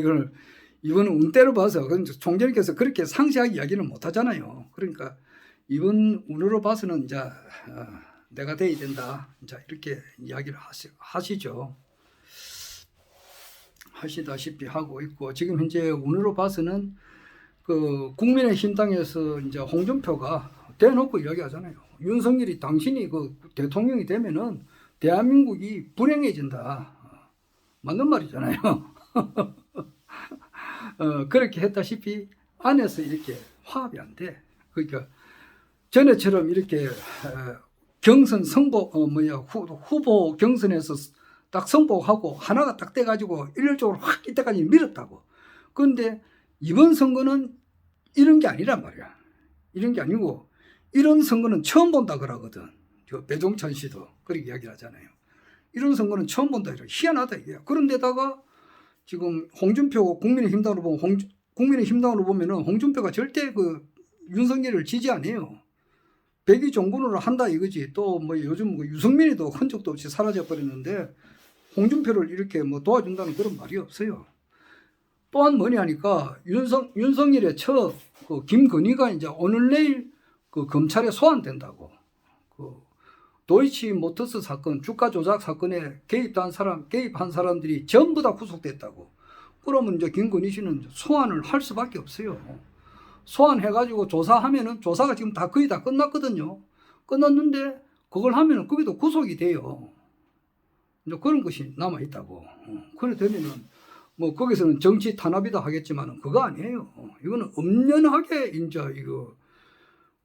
이번은 운때로 봐서 총재님께서 그렇게 상세하게 이야기는 못 하잖아요. 그러니까 이번 운으로 봐서는 이제 내가 돼야 된다. 이제 이렇게 이야기를 하시죠. 하시다시피 하고 있고, 지금 현재 운으로 봐서는 그 국민의힘당에서 이제 홍준표가 대놓고 이야기하잖아요. 윤석열이 당신이 그 대통령이 되면은 대한민국이 불행해진다. 맞는 말이잖아요. 그렇게 했다시피 안에서 이렇게 화합이 안 돼. 그러니까 전에처럼 이렇게 경선 후보 경선에서 딱 선포하고 하나가 딱 돼가지고 일률적으로 확 이때까지 밀었다고. 그런데 이번 선거는 이런 게 아니란 말이야. 이런 게 아니고 이런 선거는 처음 본다 그러거든. 배종찬 씨도 그렇게 이야기를 하잖아요. 이런 선거는 처음 본다. 희한하다 이게. 그런데다가 지금 홍준표 국민의힘당으로 보면은 홍준표가 절대 그 윤석열을 지지 안 해요. 백의 종군으로 한다 이거지. 또 뭐 요즘 유승민이도 흔적도 없이 사라져 버렸는데 홍준표를 이렇게 뭐 도와준다는 그런 말이 없어요. 또한 뭐냐 하니까 윤석열의 그 김건희가 이제 오늘 내일 그 검찰에 소환된다고. 그 도이치모터스 사건, 주가 조작 사건에 개입한 사람들이 전부 다 구속됐다고. 그러면 이제 김건희 씨는 소환을 할 수밖에 없어요. 소환해가지고 조사하면은 조사가 지금 다 거의 다 끝났거든요. 끝났는데 그걸 하면은 거기도 구속이 돼요. 이제 그런 것이 남아 있다고. 그래 되면은 뭐 거기서는 정치 탄압이다 하겠지만은 그거 아니에요. 이거는 엄연하게 이제 이거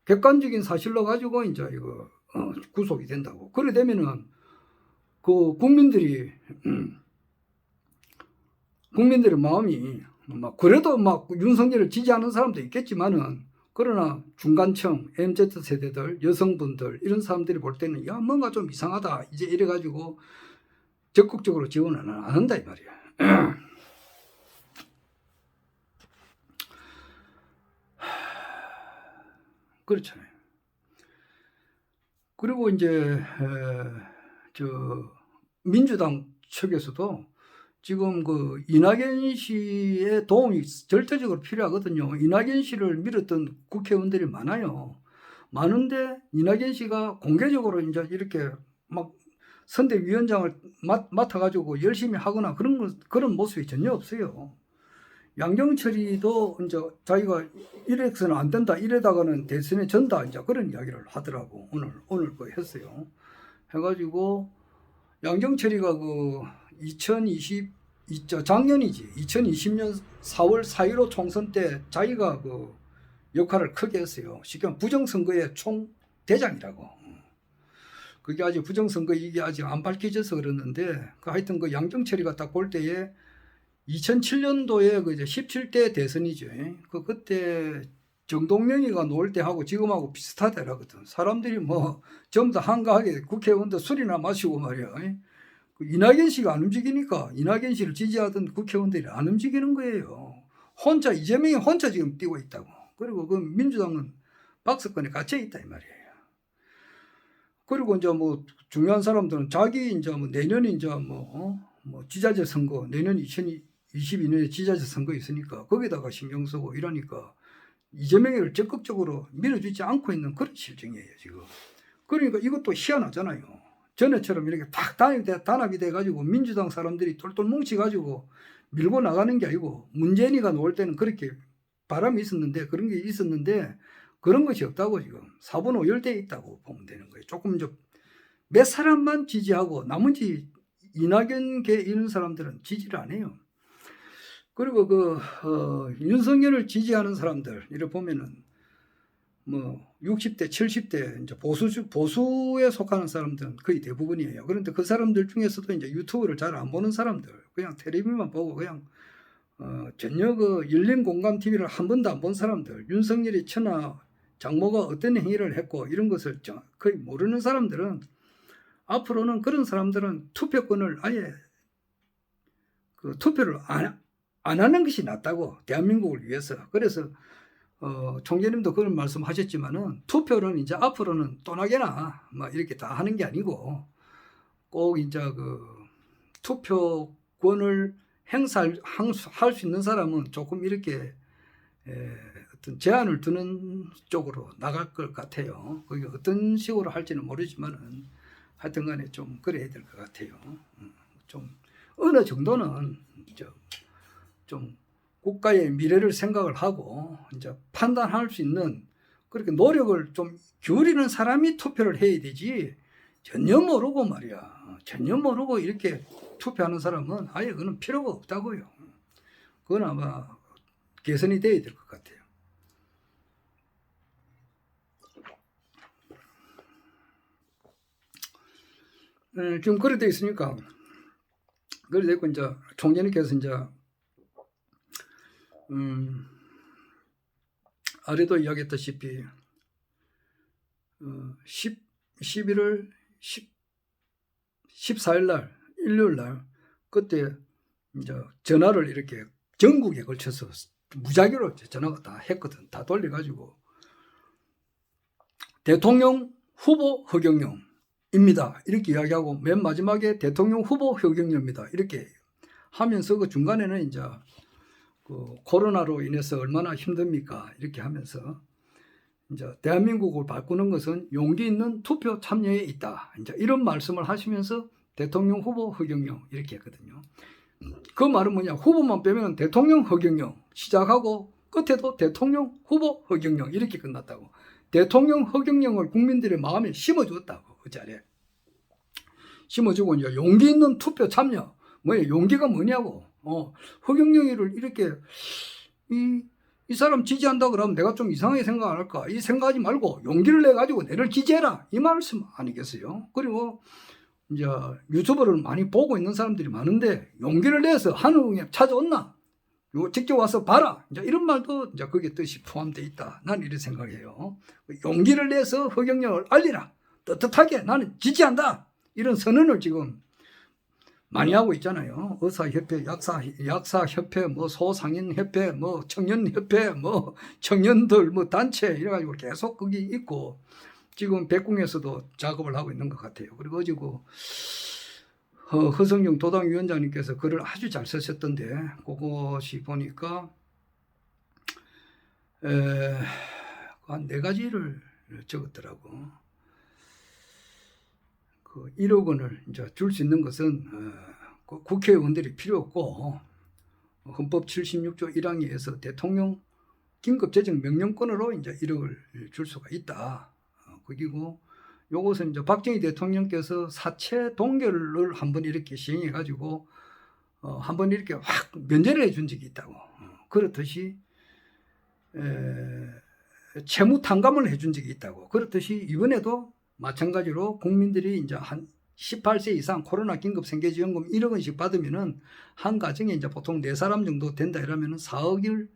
객관적인 사실로 가지고 이제 이거 구속이 된다고. 그래 되면은 그 국민들의 마음이 막 그래도 막 윤석열을 지지하는 사람도 있겠지만은 그러나 중간층, MZ 세대들, 여성분들 이런 사람들이 볼 때는 야 뭔가 좀 이상하다 이제 이래 가지고 적극적으로 지원을 안 한다 이 말이야. 그렇잖아요. 그리고 이제 민주당 측에서도 지금 그 이낙연 씨의 도움이 절대적으로 필요하거든요. 이낙연 씨를 밀었던 국회의원들이 많아요. 많은데 이낙연 씨가 공개적으로 이제 이렇게 막 선대위원장을 맡아가지고 열심히 하거나 그런 모습이 전혀 없어요. 양정철이도 이제 자기가 이래서는 안 된다, 이래다가는 대선에 전다, 이제 그런 이야기를 하더라고. 오늘 그 했어요. 해가지고 양정철이가 그 작년이지. 2020년 4월 4.15 총선 때 자기가 그 역할을 크게 했어요. 쉽게 말하면 부정선거의 총대장이라고. 그게 아직 부정선거 이게 아직 안 밝혀져서 그러는데, 하여튼 그 양정철이가 딱 볼 때에 2007년도에 그 이제 17대 대선이죠. 그때 정동영이가 놓을 때하고 지금하고 비슷하더라거든. 사람들이 뭐 전부 다 한가하게 국회의원들 술이나 마시고 말이야. 이낙연 씨가 안 움직이니까 이낙연 씨를 지지하던 국회의원들이 안 움직이는 거예요. 이재명이 혼자 지금 뛰고 있다고. 그리고 그 민주당은 박스권에 갇혀 있다 이 말이에요. 그리고 이제 뭐 중요한 사람들은 자기 이제 뭐 내년에 이제 뭐 지자체 선거, 내년 2022년에 지자체 선거 있으니까 거기다가 신경 쓰고 이러니까 이재명을 적극적으로 밀어주지 않고 있는 그런 실정이에요 지금. 그러니까 이것도 희한하잖아요. 전에처럼 이렇게 탁 단합이 돼가지고 민주당 사람들이 똘똘 뭉치가지고 밀고 나가는 게 아니고 문재인이가 놓을 때는 그렇게 바람이 있었는데 그런 게 있었는데 그런 것이 없다고 지금 4분 5열대에 있다고 보면 되는 거예요. 조금 몇 사람만 지지하고 나머지 이낙연계 이런 사람들은 지지를 안 해요. 그리고 윤석열을 지지하는 사람들 이렇게 보면은 뭐 60대, 70대 이제 보수에 속하는 사람들은 거의 대부분이에요. 그런데 그 사람들 중에서도 이제 유튜브를 잘 안 보는 사람들, 그냥 텔레비만 보고 그냥 전혀 열린 공감 TV를 한 번도 안 본 사람들, 윤석열이 처나 장모가 어떤 행위를 했고 이런 것을 거의 모르는 사람들은 앞으로는 그런 사람들은 투표권을 아예 그 투표를 안 하는 것이 낫다고, 대한민국을 위해서. 그래서 총재님도 그런 말씀하셨지만은 투표는 이제 앞으로는 또나게나 막 이렇게 다 하는 게 아니고 꼭 이제 그 투표권을 행사할 수 있는 사람은 조금 이렇게 어떤 제한을 두는 쪽으로 나갈 것 같아요. 그게 어떤 식으로 할지는 모르지만은 하여튼 간에 좀 그래야 될 것 같아요. 좀 어느 정도는 좀 국가의 미래를 생각을 하고 이제 판단할 수 있는 그렇게 노력을 좀 기울이는 사람이 투표를 해야 되지, 전혀 모르고 말이야. 전혀 모르고 이렇게 투표하는 사람은 아예 그건 필요가 없다고요. 그건 아마 개선이 돼야 될 것 같아요. 지금 그래 되어 있으니까, 그래 되고 이제 총재님께서 이제 아래도 이야기했다시피 11월 14일 날, 일요일 날 그때 이제 전화를 이렇게 전국에 걸쳐서 무작위로 전화가 다 했거든. 다 돌려가지고 대통령 후보 허경영입니다 이렇게 이야기하고, 맨 마지막에 대통령 후보 허경영입니다 이렇게 하면서, 그 중간에는 이제 그 코로나로 인해서 얼마나 힘듭니까 이렇게 하면서 이제 대한민국을 바꾸는 것은 용기 있는 투표 참여에 있다, 이제 이런 말씀을 하시면서 대통령 후보 허경영 이렇게 했거든요. 그 말은 뭐냐, 후보만 빼면 대통령 허경영 시작하고 끝에도 대통령 후보 허경영 이렇게 끝났다고. 대통령 허경영을 국민들의 마음에 심어주었다고. 그 자리에 심어주고 이제 용기 있는 투표 참여, 뭐야 용기가 뭐냐고. 허경영이를 이렇게 이 사람 지지한다 그러면 내가 좀 이상하게 생각 안 할까? 이 생각하지 말고 용기를 내 가지고 내를 지지해라, 이 말씀 아니겠어요? 그리고 이제 유튜브를 많이 보고 있는 사람들이 많은데, 용기를 내서 한우궁에 찾아왔나? 직접 와서 봐라, 이제 이런 말도 이제 거기에 뜻이 포함되어 있다. 난 이렇게 생각해요. 용기를 내서 허경영을 알리라, 떳떳하게 나는 지지한다, 이런 선언을 지금 많이 하고 있잖아요. 의사협회, 약사협회, 뭐 소상인협회, 뭐 청년협회, 뭐 청년들 뭐 단체 이래가지고 계속 거기 있고, 지금 백궁에서도 작업을 하고 있는 것 같아요. 그리고 어제 허성영 도당위원장님께서 글을 아주 잘 쓰셨던데, 그것이 보니까 한 4가지를 적었더라고. 그 1억 원을 이제 줄 수 있는 것은 국회의원들이 필요 없고, 헌법 76조 1항에서 대통령 긴급재정명령권으로 이제 1억을 줄 수가 있다. 그리고 요것은 이제 박정희 대통령께서 사체 동결을 한번 이렇게 시행해 가지고 한번 이렇게 확 면제를 해준 적이 있다고. 그렇듯이 채무 탕감을 해준 적이 있다고. 그렇듯이 이번에도 마찬가지로 국민들이 이제 한 18세 이상 코로나 긴급 생계지원금 1억 원씩 받으면은 한 가정에 이제 보통 4사람 정도 된다 이러면은 4억을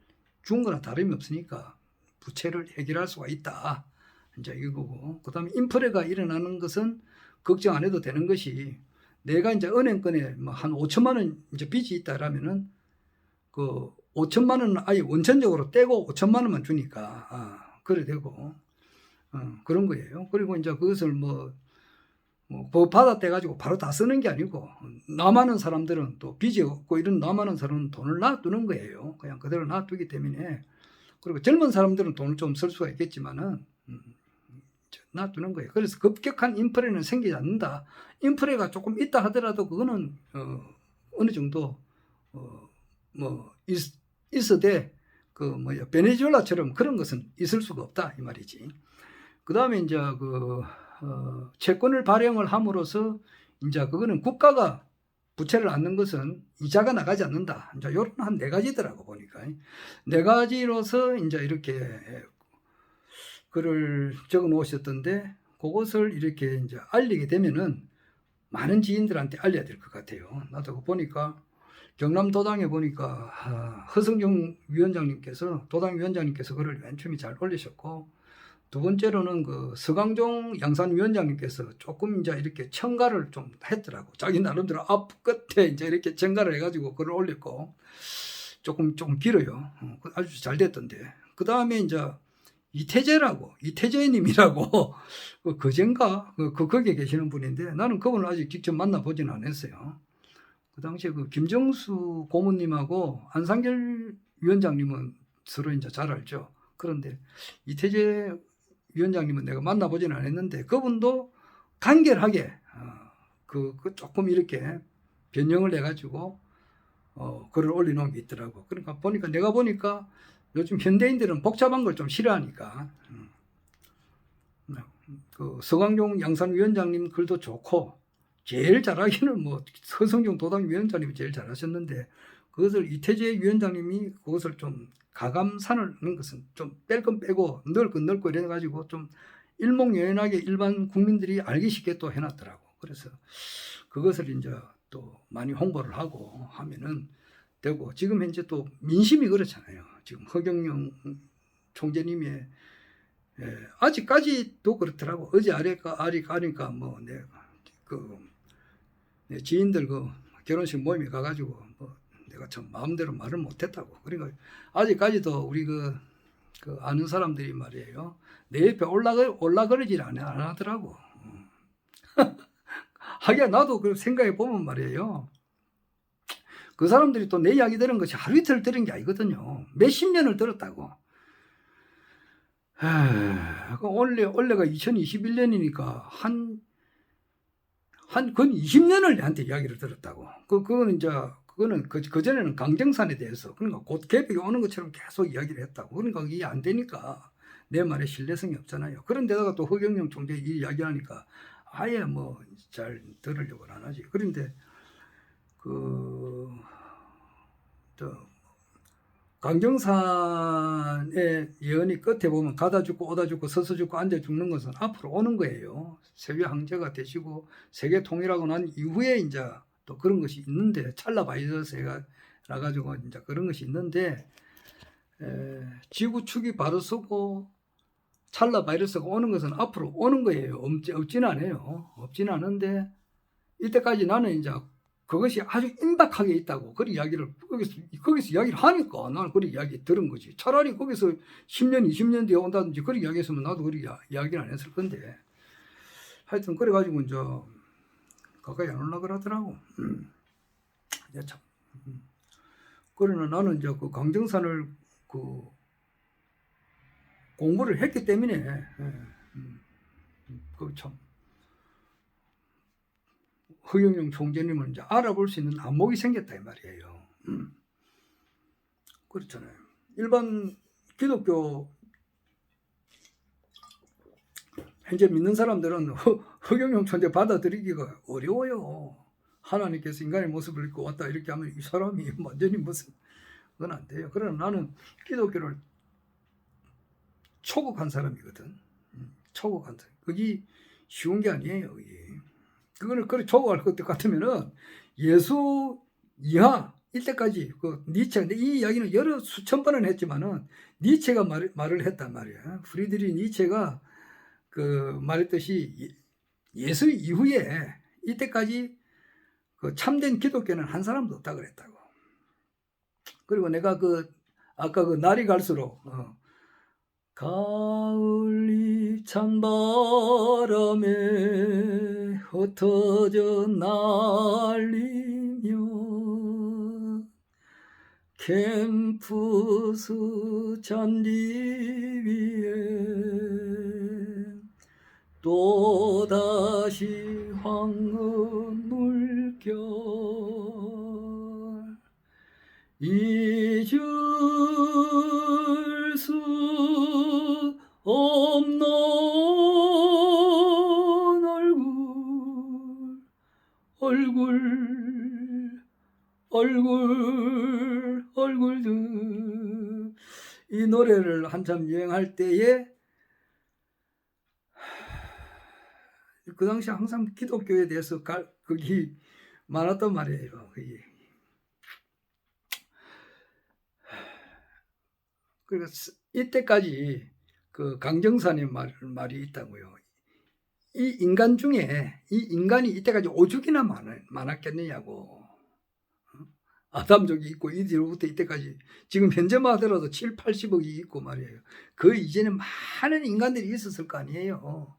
준 거나 다름이 없으니까 부채를 해결할 수가 있다. 이제 이거고, 그 다음에 인플레가 일어나는 것은 걱정 안 해도 되는 것이, 내가 이제 은행권에 뭐 한 5천만 원 이제 빚이 있다 그러면은 그 5천만 원은 아예 원천적으로 떼고 5천만 원만 주니까 그래 되고 그런 거예요. 그리고 이제 그것을 뭐 받아 떼가지고 바로 다 쓰는 게 아니고, 남아는 사람들은 또 빚이 없고 이런 남아는 사람은 돈을 놔두는 거예요. 그냥 그대로 놔두기 때문에. 그리고 젊은 사람들은 돈을 좀 쓸 수가 있겠지만은 놔두는 거예요. 그래서 급격한 인플레는 생기지 않는다. 인플레가 조금 있다 하더라도 그거는 어느 정도 뭐 있어대 그 뭐야 베네수엘라처럼 그런 것은 있을 수가 없다 이 말이지. 그 다음에 이제 채권을 발행을 함으로써 이제 그거는 국가가 부채를 안는 것은 이자가 나가지 않는다. 이제 요런 한 4가지더라고 보니까. 4가지로서 이제 이렇게 글을 적어 놓으셨던데, 그것을 이렇게 이제 알리게 되면은 많은 지인들한테 알려야 될 것 같아요. 나도 보니까 경남도당에 보니까 허성영 위원장님께서 도당 위원장님께서 글을 맨 처음에 잘 올리셨고, 두 번째로는 그 서강종 양산위원장님께서 조금 이제 이렇게 첨가를 좀 했더라고. 자기 나름대로 앞 끝에 이제 이렇게 첨가를 해가지고 글을 올렸고, 조금 길어요. 아주 잘 됐던데. 그 다음에 이제 이태재님이라고 그젠가 거기에 계시는 분인데, 나는 그분을 아직 직접 만나보지는 않았어요. 그 당시에 그 김정수 고문님하고 안상결 위원장님은 서로 이제 잘 알죠. 그런데 이태재 위원장님은 내가 만나보지는 않았는데, 그분도 간결하게 그 조금 이렇게 변형을 해가지고 글을 올려놓은 게 있더라고. 그러니까 내가 보니까 요즘 현대인들은 복잡한 걸 좀 싫어하니까 그 서강용 양산위원장님 글도 좋고, 제일 잘하기는 뭐 서성종 도당위원장님이 제일 잘하셨는데, 그것을 이태재 위원장님이 그것을 좀 가감산을 넣는 것은 좀 뺄 건 빼고 넣을 건 넣고 이래가지고 좀 일목요연하게 일반 국민들이 알기 쉽게 또 해놨더라고. 그래서 그것을 이제 또 많이 홍보를 하고 하면은 되고, 지금 현재 또 민심이 그렇잖아요. 지금 허경영 총재님의 아직까지도 그렇더라고. 어제 아리 가니까 뭐 내 지인들 그 결혼식 모임에 가가지고 뭐 내가 참 마음대로 말을 못했다고. 그러니까 아직까지도 우리 그 아는 사람들이 말이에요, 내 옆에 올라그러질 안 하더라고. 하기야 나도 그 생각해 보면 말이에요, 그 사람들이 또 내 이야기 들은 것이 하루 이틀 들은 게 아니거든요. 몇십 년을 들었다고. 원래가 2021년이니까 한 근 20년을 내한테 이야기를 들었다고. 그거는 그전에는 강정산에 대해서, 그러니까 곧 계획이 오는 것처럼 계속 이야기를 했다고. 그러니까 이게 안 되니까 내 말에 신뢰성이 없잖아요. 그런데다가 또 허경영 총재 이 이야기하니까 아예 뭐 잘 들으려고 안 하지. 그런데 강정산의 예언이 끝에 보면 가다 죽고 오다 죽고 서서 죽고 앉아 죽는 것은 앞으로 오는 거예요. 세계 황제가 되시고 세계 통일하고 난 이후에 이제 또 그런 것이 있는데, 찰나 바이러스가 나가지고 이제 그런 것이 있는데, 지구 축이 바로 서고 찰나 바이러스가 오는 것은 앞으로 오는 거예요. 없지는 않아요. 없지는 않은데, 이때까지 나는 이제 그것이 아주 임박하게 있다고 그 이야기를 거기서 이야기를 하니까 나는 그 이야기 들은 거지. 차라리 거기서 10년 20년 뒤에 온다든지 그런 이야기 했으면 나도 그 이야기를 안 했을 건데, 하여튼 그래가지고 이제 가까이 안 올라 그러더라고. 참. 그러나 나는 이제 그 강정산을 공부를 했기 때문에 참 허경영 총재님을 이제 알아볼 수 있는 안목이 생겼다 이 말이에요. 그렇잖아요. 일반 기독교 현재 믿는 사람들은 허경영 총재 받아들이기가 어려워요. 하나님께서 인간의 모습을 입고 왔다 이렇게 하면 이 사람이 완전히 무슨, 그건 안 돼요. 그러나 나는 기독교를 초국한 사람이거든. 초국한 사람. 그게 쉬운 게 아니에요. 그거를 그렇게 초국할 것 같으면은 예수 이하 이때까지 그 니체, 이 이야기는 여러 수천 번은 했지만은 니체가 말을 했단 말이야. 프리드리히 니체가 그 말했듯이 예수 이후에 이때까지 그 참된 기독교는 한 사람도 없다 그랬다고. 그리고 내가 아까 날이 갈수록 가을이 찬바람에 흩어져 날리며 캠프스 잔디 위에 또다시 황금 물결 잊을 수 없는 얼굴들, 이 노래를 한참 유행할 때에 그 당시 항상 기독교에 대해서 거기 많았단 말이에요. 그래서 이때까지 그 강정산의 말이 있다고요. 이 인간 중에 이 인간이 이때까지 오죽이나 많았겠느냐고. 아담족이 있고 이 뒤로부터 이때까지 지금 현재만 하더라도 7, 80억이 있고 말이에요. 그 이전에 많은 인간들이 있었을 거 아니에요.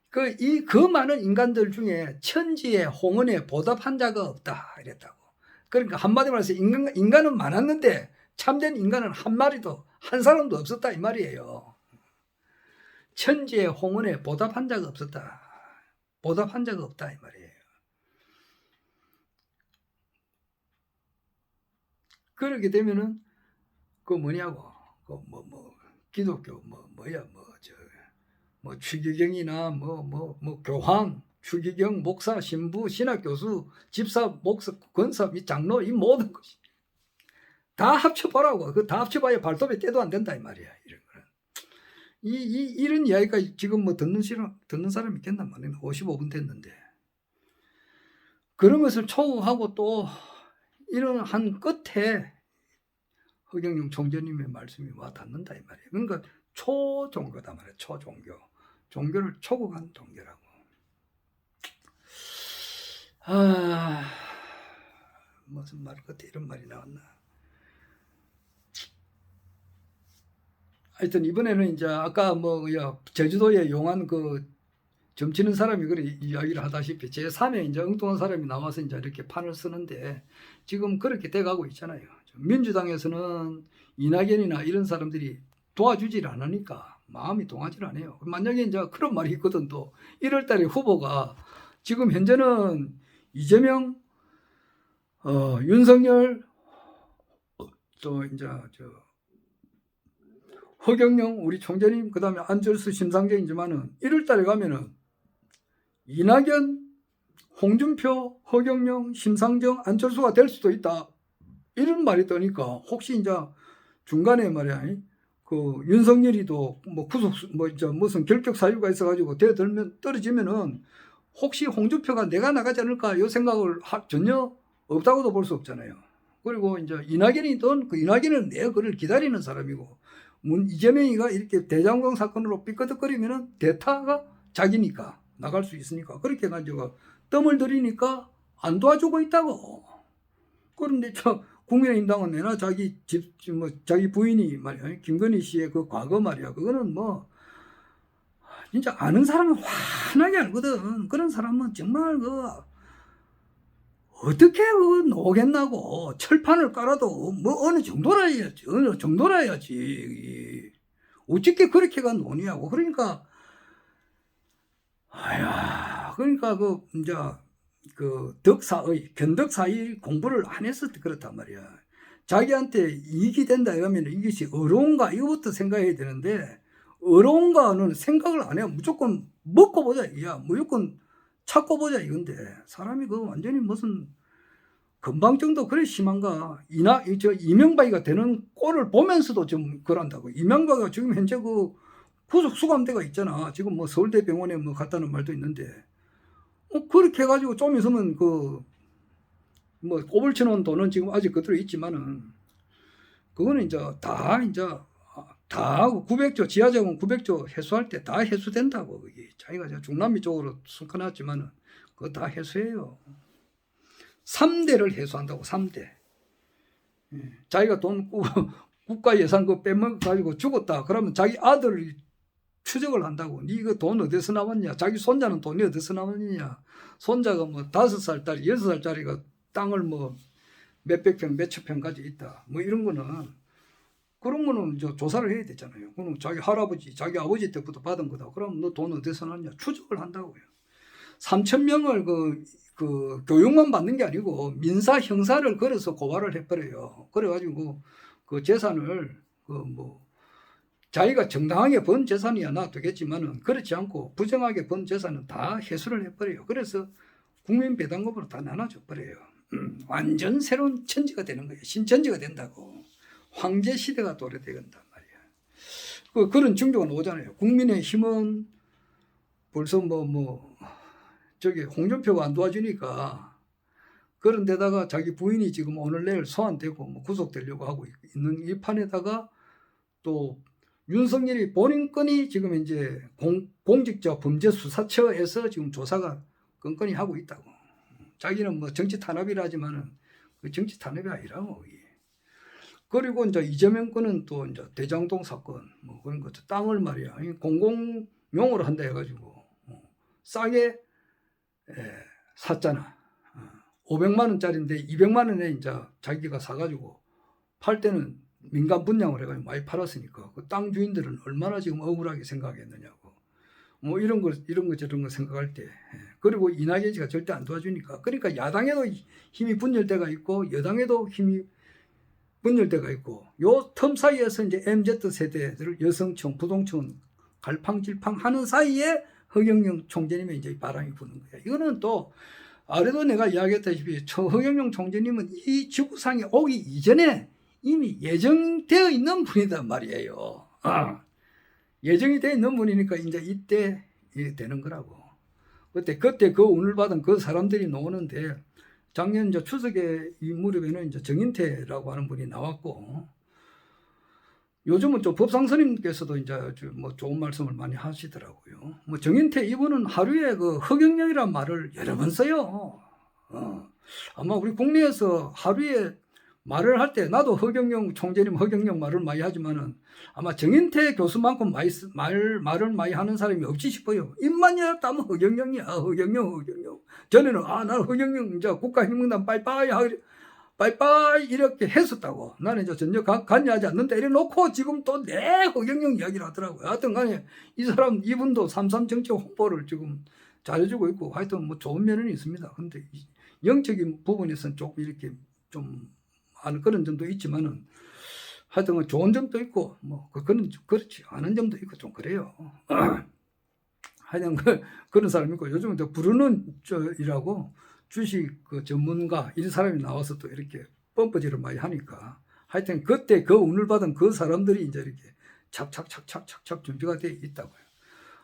그 많은 인간들 중에 천지의 홍원에 보답한 자가 없다 이랬다고. 그러니까 한마디로 해서 인간은 많았는데 참된 인간은 한 마리도 한 사람도 없었다 이 말이에요. 천지의 홍원에 보답한 자가 없었다. 보답한 자가 없다 이 말이에요. 그렇게 되면은 그 뭐냐고 그 기독교 추기경이나 교황, 추기경, 목사, 신부, 신학 교수, 집사, 목사, 권사, 장로 이 모든 것이 다 합쳐보라고. 그 다 합쳐봐야 발톱에 때도 안 된다 이 말이야. 이런 거는 이런 이야기가 지금 뭐 듣는 사람이 있겠나 말이야. 55분 됐는데 그런 것을 초구하고 또 이런 한 끝에 허경영 총재님의 말씀이 와 닿는다 이 말이에요. 그러니까 초종교다 말이에요. 초종교. 종교를 초국한 종교라고. 무슨 말 끝에 이런 말이 나왔나. 하여튼 이번에는 이제 아까 제주도에 용한 그 점치는 사람이 그래 이야기를 하다시피 제3의 이제 엉뚱한 사람이 나와서 이제 이렇게 판을 쓰는데 지금 그렇게 돼가고 있잖아요. 민주당에서는 이낙연이나 이런 사람들이 도와주질 않으니까 마음이 동하질 않아요. 만약에 이제 그런 말이 있거든. 또 1월 달에 후보가 지금 현재는 이재명, 윤석열, 또 이제 허경영 우리 총재님 그다음에 안철수 심상정이지만은 1월 달에 가면은 이낙연, 홍준표, 허경영, 심상정, 안철수가 될 수도 있다. 이런 말이 떠니까 혹시 이제 중간에 말이야. 그 윤석열이도 구속 무슨 결격 사유가 있어가지고 떨어지면은 혹시 홍준표가 내가 나가지 않을까 이 생각을 전혀 없다고도 볼 수 없잖아요. 그리고 이제 이낙연이든 그 이낙연은 내 그를 기다리는 사람이고 이재명이가 이렇게 대장동 사건으로 삐끗거리면은 대타가 자기니까 나갈 수 있으니까 그렇게 가지고 뜸을 들이니까 안 도와주고 있다고. 그런데 국민의힘당은 내나 자기 자기 부인이 말이야 김건희 씨의 그 과거 말이야 그거는 진짜 아는 사람은 환하게 알거든. 그런 사람은 정말 어떻게 노겠나고 철판을 깔아도 어느 정도라 해야지 어떻게 그렇게가 노냐고. 그러니까 그러니까 이제 견덕사의 공부를 안 해서 그렇단 말이야. 자기한테 이익이 된다 이러면 이것이 어려운가 이거부터 생각해야 되는데 어려운가는 생각을 안 해요. 무조건 먹고 보자 이야. 무조건 찾고 보자 이건데 사람이 완전히 무슨 금방 정도 그래 심한가. 이명박이가 되는 꼴을 보면서도 좀 그런다고. 이명박이가 지금 현재 구속 수감대가 있잖아. 지금 서울대병원에 갔다는 말도 있는데 그렇게 해가지고 좀 있으면 꼽을 쳐놓은 돈은 지금 아직 그대로 있지만은 그거는 이제 다 900조 지하자금 900조 해소할 때 다 해소된다고. 그게 자기가 중남미 쪽으로 숨겨놨지만은 그거 다 해소해요. 3대를 해소한다고. 3대. 자기가 돈 국가 예산 빼먹어가지고 죽었다 그러면 자기 아들을 추적을 한다고. 니 이거 돈 어디서 나왔냐? 자기 손자는 돈이 어디서 나왔느냐? 손자가 5살짜리, 6살짜리가 땅을 몇백 평, 몇천 평까지 있다. 이런 거는 그런 거는 조사를 해야 되잖아요. 그럼 자기 할아버지, 자기 아버지 때부터 받은 거다. 그럼 너 돈 어디서 났냐? 추적을 한다고요. 3,000명을 교육만 받는 게 아니고 민사 형사를 걸어서 고발을 해버려요. 그래가지고 그 재산을 자기가 정당하게 번 재산이야 놔두겠지만은 그렇지 않고 부정하게 번 재산은 다 해소를 해버려요. 그래서 국민배당금으로 다 나눠줘 버려요. 완전 새로운 천지가 되는 거예요. 신천지가 된다고. 황제 시대가 도래되간단 말이야. 그런 징조가 나오잖아요. 국민의힘은 벌써 저기 홍준표가 안 도와주니까 그런 데다가 자기 부인이 지금 오늘 내일 소환되고 구속되려고 하고 있는 이 판에다가 또 윤석열이 본인 건이 지금 이제 공직자 범죄수사처에서 지금 조사가 건건히 하고 있다고. 자기는 뭐 정치 탄압이라 하지만은 그 정치 탄압이 아니라고. 그리고 이제 이재명 건은 또 이제 대장동 사건 뭐 그런 거 땅을 말이야 공공용으로 한다 해가지고 싸게 샀잖아. 500만 원짜리인데 200만 원에 이제 자기가 사가지고 팔 때는 민간 분양을 해가지고 많이 팔았으니까 그 땅 주인들은 얼마나 지금 억울하게 생각했느냐고. 뭐 이런 거 저런 거 생각할 때 그리고 이낙연 씨가 절대 안 도와주니까 그러니까 야당에도 힘이 분열 때가 있고 여당에도 힘이 분열 때가 있고 요 텀 사이에서 이제 MZ 세대들 여성층 부동층 갈팡질팡 하는 사이에 허경영 총재님의 이제 바람이 부는 거야. 이거는 또 아래도 내가 이야기했다시피 허경영 총재님은 이 지구상에 오기 이전에 이미 예정되어 있는 분이단 말이에요. 예정이 되어 있는 분이니까 이제 이때 되는 거라고. 그때 그 운을 받은 그 사람들이 나오는데 작년 이제 추석에 이 무렵에는 이제 정인태라고 하는 분이 나왔고 요즘은 좀 법상스님께서도 이제 뭐 좋은 말씀을 많이 하시더라고요. 뭐 정인태 이분은 하루에 그 허경영이란 말을 여러 번 써요. 아마 우리 국내에서 하루에 말을 할 때 나도 허경영 총재님 허경영 말을 많이 하지만은 아마 정인태 교수만큼 말을 많이 하는 사람이 없지 싶어요. 입만 열었다면 허경영이야. 허경영. 전에는 나는 허경영 이제 국가혁명당 빠이빠이 이렇게 했었다고. 나는 이제 전혀 관여하지 않는다 이래 놓고 지금 또 내 허경영 이야기를 하더라고요. 하여튼 간에 이분도 3.3 정치 홍보를 지금 잘해주고 있고 하여튼 뭐 좋은 면은 있습니다. 근데 영적인 부분에서는 조금 이렇게 좀 하는 그런 점도 있지만은 하여튼 좋은 점도 있고 뭐 그거는 그렇지 않은 점도 있고 좀 그래요. 하여튼 그런 사람이 있고 요즘은 또 부르는 이라고 주식 그 전문가 이런 사람이 나와서 또 이렇게 펌프질을 많이 하니까 하여튼 그때 그 운을 받은 그 사람들이 이제 이렇게 착착 준비가 돼 있다고요.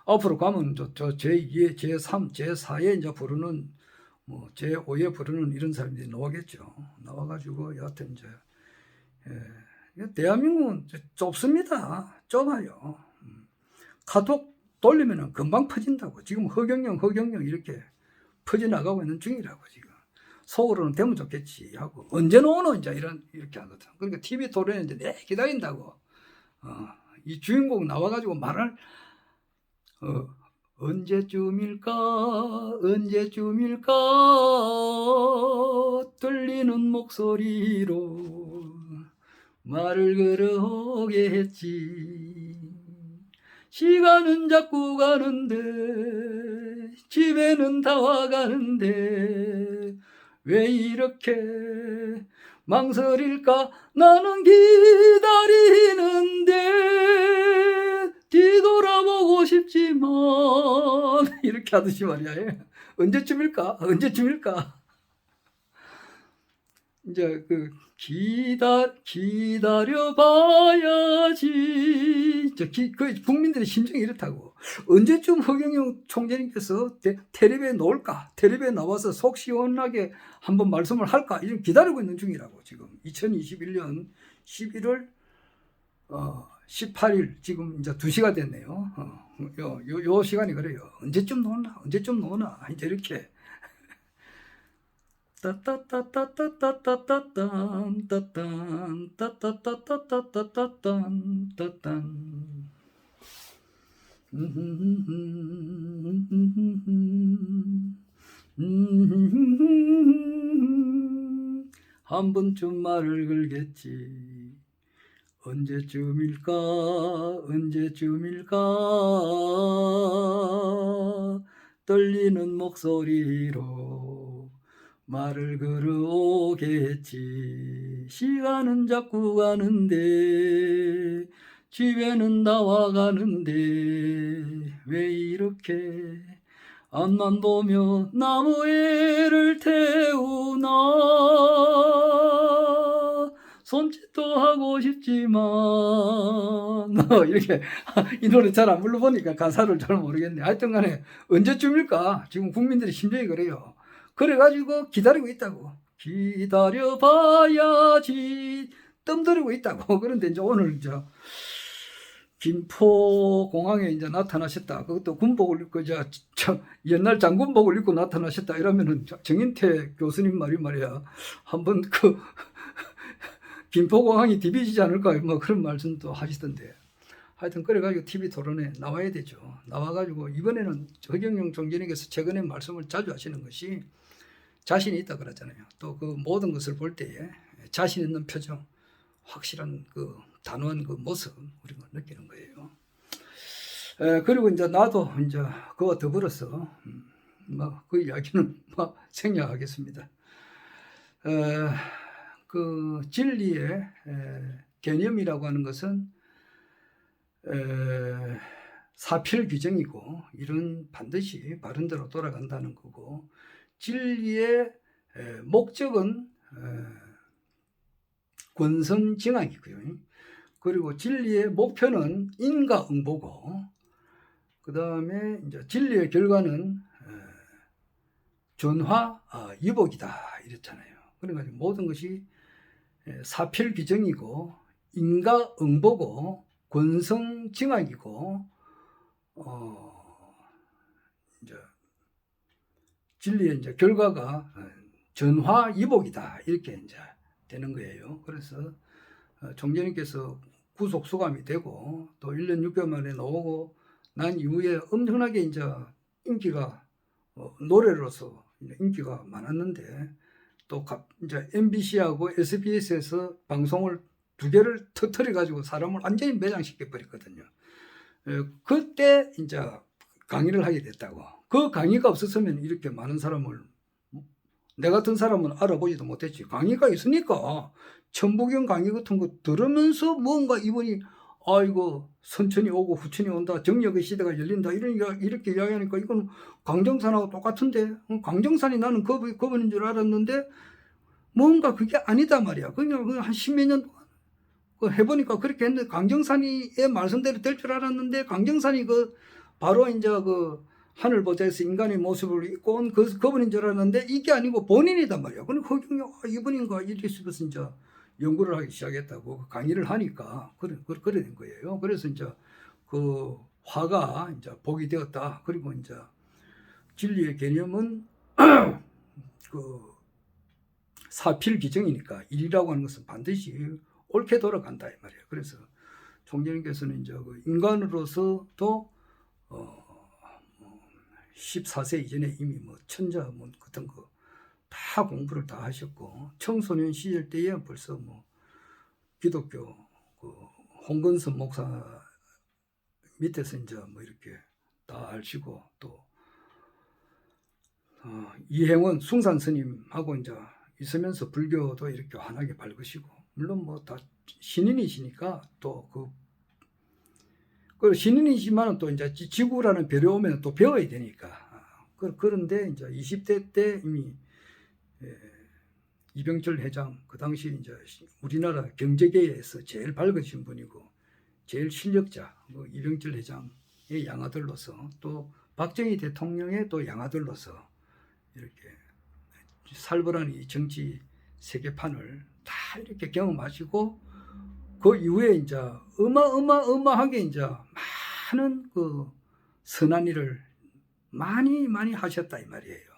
앞으로 가면 저 제2의 제3 제4에 이제 부르는 뭐 제5에 부르는 이런 사람들이 나오겠죠. 나와가지고 여하튼 이제 대한민국은 좁습니다. 좁아요. 카톡 돌리면은 금방 퍼진다고. 지금 허경영 이렇게 퍼져나가고 있는 중이라고 지금. 속으로는 되면 좋겠지 하고 언제 오노 이제 이렇게 하거든. 그러니까 TV 토론에 이제 내 기다린다고. 이 주인공 나와가지고 말을 언제쯤일까 들리는 목소리로 말을 걸어오게 했지. 시간은 자꾸 가는데 집에는 다 와가는데 왜 이렇게 망설일까 나는 기다리는데 뒤돌아보고 싶지만 이렇게 하듯이 말이야. 언제쯤일까 이제 그 기다려봐야지. 그 국민들의 심정이 이렇다고. 언제쯤 허경영 총재님께서 텔레비에 나올까? 텔레비에 나와서 속 시원하게 한번 말씀을 할까? 이런 기다리고 있는 중이라고. 지금 2021년 11월 18일 지금 이제 2시가 됐네요. 요 시간이 그래요. 언제쯤 나오나 이제 이렇게 한 번쯤 말을 걸겠지. 언제쯤일까 떨리는 목소리로 말을 걸어오겠지. 시간은 자꾸 가는데 집에는 다 와가는데 왜 이렇게 앞만 보며 나무에를 태우나. 손짓도 하고 싶지만 이렇게 이 노래 잘 안 불러보니까 가사를 잘 모르겠네. 하여튼 간에 언제쯤일까 지금 국민들의 심정이 그래요. 그래가지고 기다리고 있다고. 기다려봐야지 뜸들이고 있다고. 그런데 이제 오늘 김포공항에 이제 나타나셨다. 그것도 군복을 입고 옛날 장군복을 입고 나타나셨다. 이러면은 정인태 교수님 말이야. 한번 그 김포공항이 디비지지 않을까 뭐 그런 말씀도 하시던데. 하여튼 그래가지고 TV 토론에 나와야 되죠. 나와가지고 이번에는 허경영 총재님께서 최근에 말씀을 자주 하시는 것이 자신이 있다 그러잖아요. 또 그 모든 것을 볼 때에 자신 있는 표정, 확실한 그 단호한 그 모습 우리가 느끼는 거예요. 그리고 이제 나도 이제 그와 더불어서 뭐 그 이야기는 뭐 생략하겠습니다. 그 진리의 개념이라고 하는 것은 사필규정이고 이런 반드시 바른대로 돌아간다는 거고 진리의 목적은 권선징악이고요. 그리고 진리의 목표는 인과응보고 그 다음에 이제 진리의 결과는 전화위복이다 이랬잖아요. 그러니까 모든 것이 사필규정이고 인과응보고 권성징악이고 이제 진리의 이제 결과가 전화위복이다 이렇게 이제 되는 거예요. 그래서 총재님께서 구속 수감이 되고 또 1년 6개월 만에 나오고 난 이후에 엄청나게 이제 인기가 노래로서 인기가 많았는데 또 이제 MBC하고 SBS에서 방송을 2개를 터뜨려 가지고 사람을 완전히 매장시켜 버렸거든요. 그때 이제 강의를 하게 됐다고. 그 강의가 없었으면 이렇게 많은 사람을 내 같은 사람은 알아보지도 못했지. 강의가 있으니까 천부경 강의 같은 거 들으면서 뭔가 이분이 아이고 선천이 오고 후천이 온다. 정력의 시대가 열린다. 이렇게 이야기하니까 이건 광정산하고 똑같은데 광정산이 나는 그분인 줄 알았는데 뭔가 그게 아니다 말이야. 그냥 한 10몇 년 동안 해보니까 그렇게 했는데 광정산이의 말씀대로 될 줄 알았는데 광정산이 바로 이제 하늘 보좌에서 인간의 모습을 입고 온 그분인 줄 알았는데 이게 아니고 본인이단 말이야. 근데 허경영 이분인가 이렇게 싶어서 이제 연구를 하기 시작했다고 강의를 하니까 그래 된 거예요. 그래서 이제 그 화가 이제 복이 되었다. 그리고 이제 진리의 개념은 그 사필규정이니까 일이라고 하는 것은 반드시 옳게 돌아간다 이 말이에요. 그래서 총재님께서는 이제 인간으로서도 14세 이전에 이미 천자문 같은 거 다 공부를 다 하셨고 청소년 시절 때에 벌써 기독교 홍건선 목사 밑에서 이제 이렇게 다 아시고 또 이행원 숭산 스님하고 이제 있으면서 불교도 이렇게 환하게 밝으시고 물론 다 신인이시니까 또 그 신인이지만은 또 이제 지구라는 별에 오면 또 배워야 되니까 그런데 이제 20대 때 이미 이병철 회장 그 당시 이제 우리나라 경제계에서 제일 밝으신 분이고 제일 실력자 이병철 회장의 양아들로서 또 박정희 대통령의 또 양아들로서 이렇게 살벌한 이 정치 세계판을 다 이렇게 경험하시고 그 이후에 이제 어마어마하게 이제 많은 그 선한 일을 많이 하셨다 이 말이에요.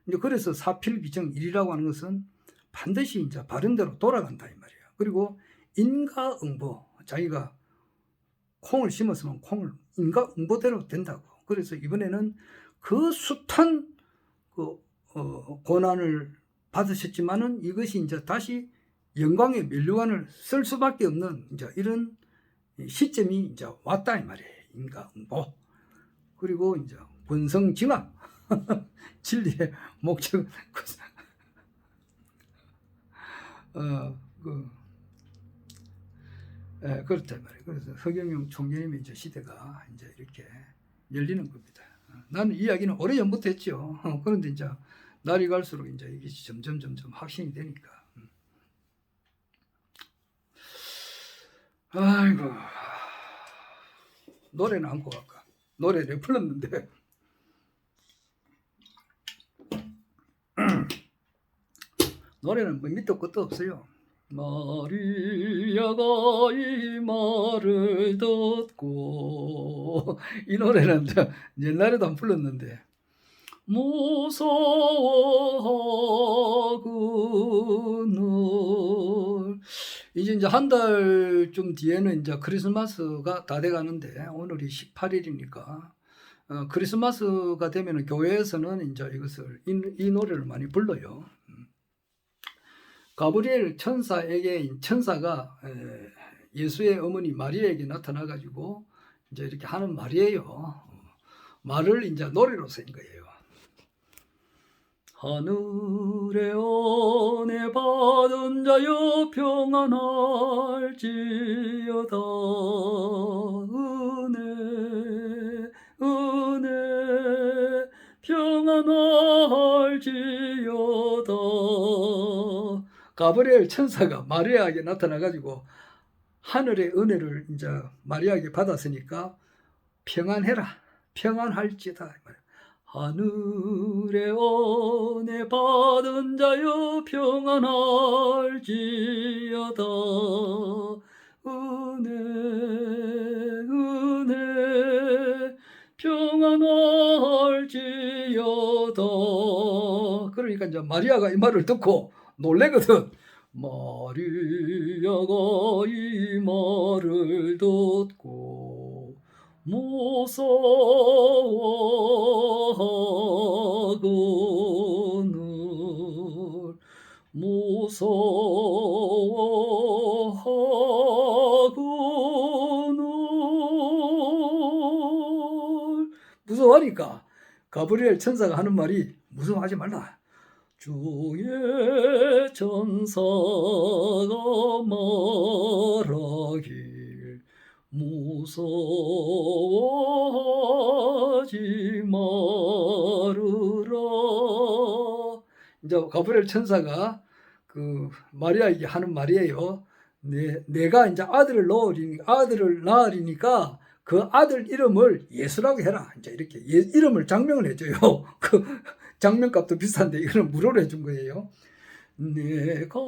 이제 그래서 사필규정 일이라고 하는 것은 반드시 이제 바른대로 돌아간다 이 말이에요. 그리고 인과응보 자기가 콩을 심었으면 콩을 인과응보대로 된다고. 그래서 이번에는 그 숱한 고난을 받으셨지만은 이것이 이제 다시 영광의 면류관을 쓸 수밖에 없는 이제 이런 시점이 이제 왔다 이 말이에요. 인과응보. 그리고 이제 권성징악. 진리의 목적 그렇단 말이에요. 그래서 허경영 총재님의 이제 시대가 이제 이렇게 열리는 겁니다. 나는 이 이야기는 오래 전부터 했죠. 그런데 이제 날이 갈수록 이제 이게 점점 확신이 되니까. 아이고 노래는 안고 갈까? 노래를 불렀는데. 노래는 밑도 끝도 없어요. 마리아가 이 말을 듣고 이 노래는 옛날에도 안 불렀는데 무서워하거늘 이제 한 달쯤 뒤에는 이제 크리스마스가 다 돼 가는데 오늘이 18일이니까 크리스마스가 되면 교회에서는 이제 이것을 이 노래를 많이 불러요. 가브리엘 천사가 예수의 어머니 마리아에게 나타나 가지고 이제 이렇게 하는 말이에요. 말을 이제 노래로 쓴 거예요. 하늘의 은혜 받은 자여 평안할지어다. 은혜 평안할지어다. 가브리엘 천사가 마리아에게 나타나 가지고 하늘의 은혜를 이제 마리아에게 받았으니까 평안해라, 평안할지다. 하늘의 은혜 받은 자여 평안할지어다. 은혜 평안할지어다. 그러니까 이제 마리아가 이 말을 듣고 놀래거든. 마리아가 이 말을 듣고 무서워하거늘 무서워하니까 가브리엘 천사가 하는 말이 무서워하지 말라. 주의 천사가 말하길 무서워하지 말으라. 이제 가브리엘 천사가 그 마리아에게 하는 말이에요. 내가 이제 아들을 낳으리니까 그 아들 이름을 예수라고 해라. 이제 이렇게 이름을 장명을 해줘요. 그 장면값도 비싼데 이거는 무료로 해준 거예요. 내가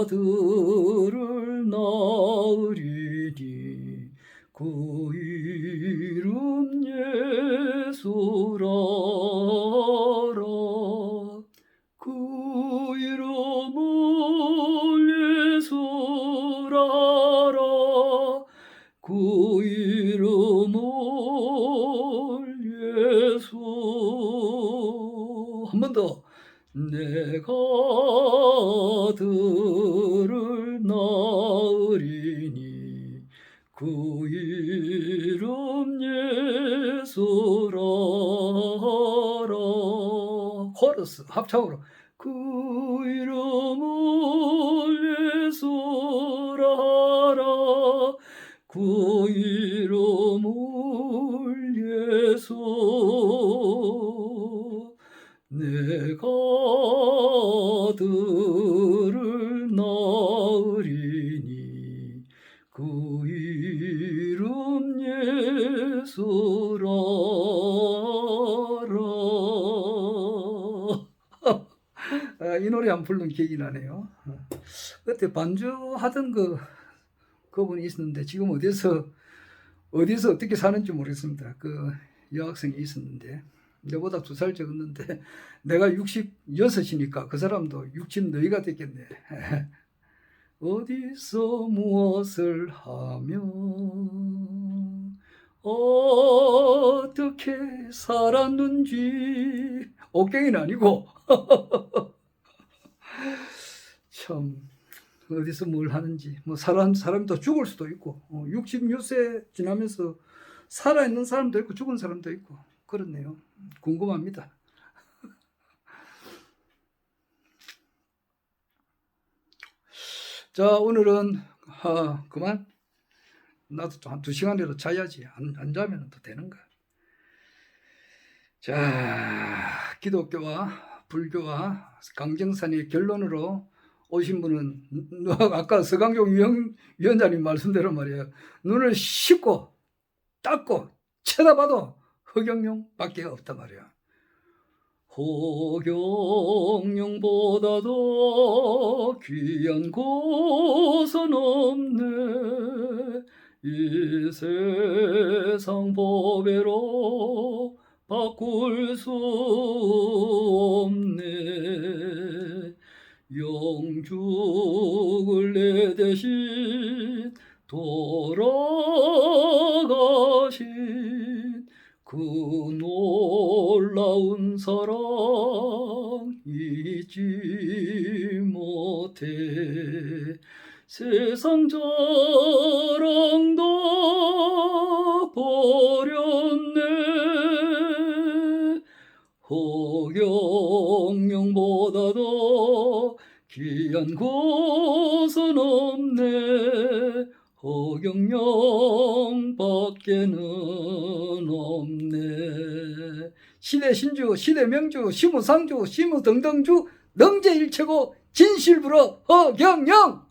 아들을 낳으리니 그 이름 예수라라. 그 이름을 예수라라. 그 이름을 예수. 한 번 더. 내가 아들을 낳으리니 그 이름 예수라라. 코러스 합창으로 그 이름을 예수라라. 그 이름을 예수. 내가 아들을 낳으리니 그 이름 예수라라. 이 노래 한 번 부른 기억이 나네요. 그때 반주하던 그분이 있었는데 지금 어디서 어떻게 사는지 모르겠습니다. 그 여학생이 있었는데 내보다 2살 적었는데 내가 66이니까 그 사람도 60 너희가 됐겠네. 어디서 무엇을 하며 어떻게 살았는지 옥경이는 아니고 참 어디서 뭘 하는지 뭐 사람도 죽을 수도 있고 66세 지나면서 살아있는 사람도 있고 죽은 사람도 있고 그렇네요. 궁금합니다. 자, 오늘은 그만. 나도 또 한 2시간이라도 자야지. 안 자면 또 되는 거야. 자, 기독교와 불교와 강정산의 결론으로 오신 분은 아까 서강종 위원장님 말씀대로 말이에요. 눈을 씻고 닦고 쳐다봐도 허경영 밖에 없단 말이야. 호경영보다도 귀한 곳은 없네. 이 세상 보배로 바꿀 수 없네. 영죽을 내 대신 돌아가신 그 놀라운 사랑 잊지 못해. 세상 자랑도 버렸네. 호경영보다도 귀한 곳은 없네. 호경영밖에는 없네. 시대 신주, 시대 명주, 시무상주, 시무등등주, 능제일체고 진실부러 허경영.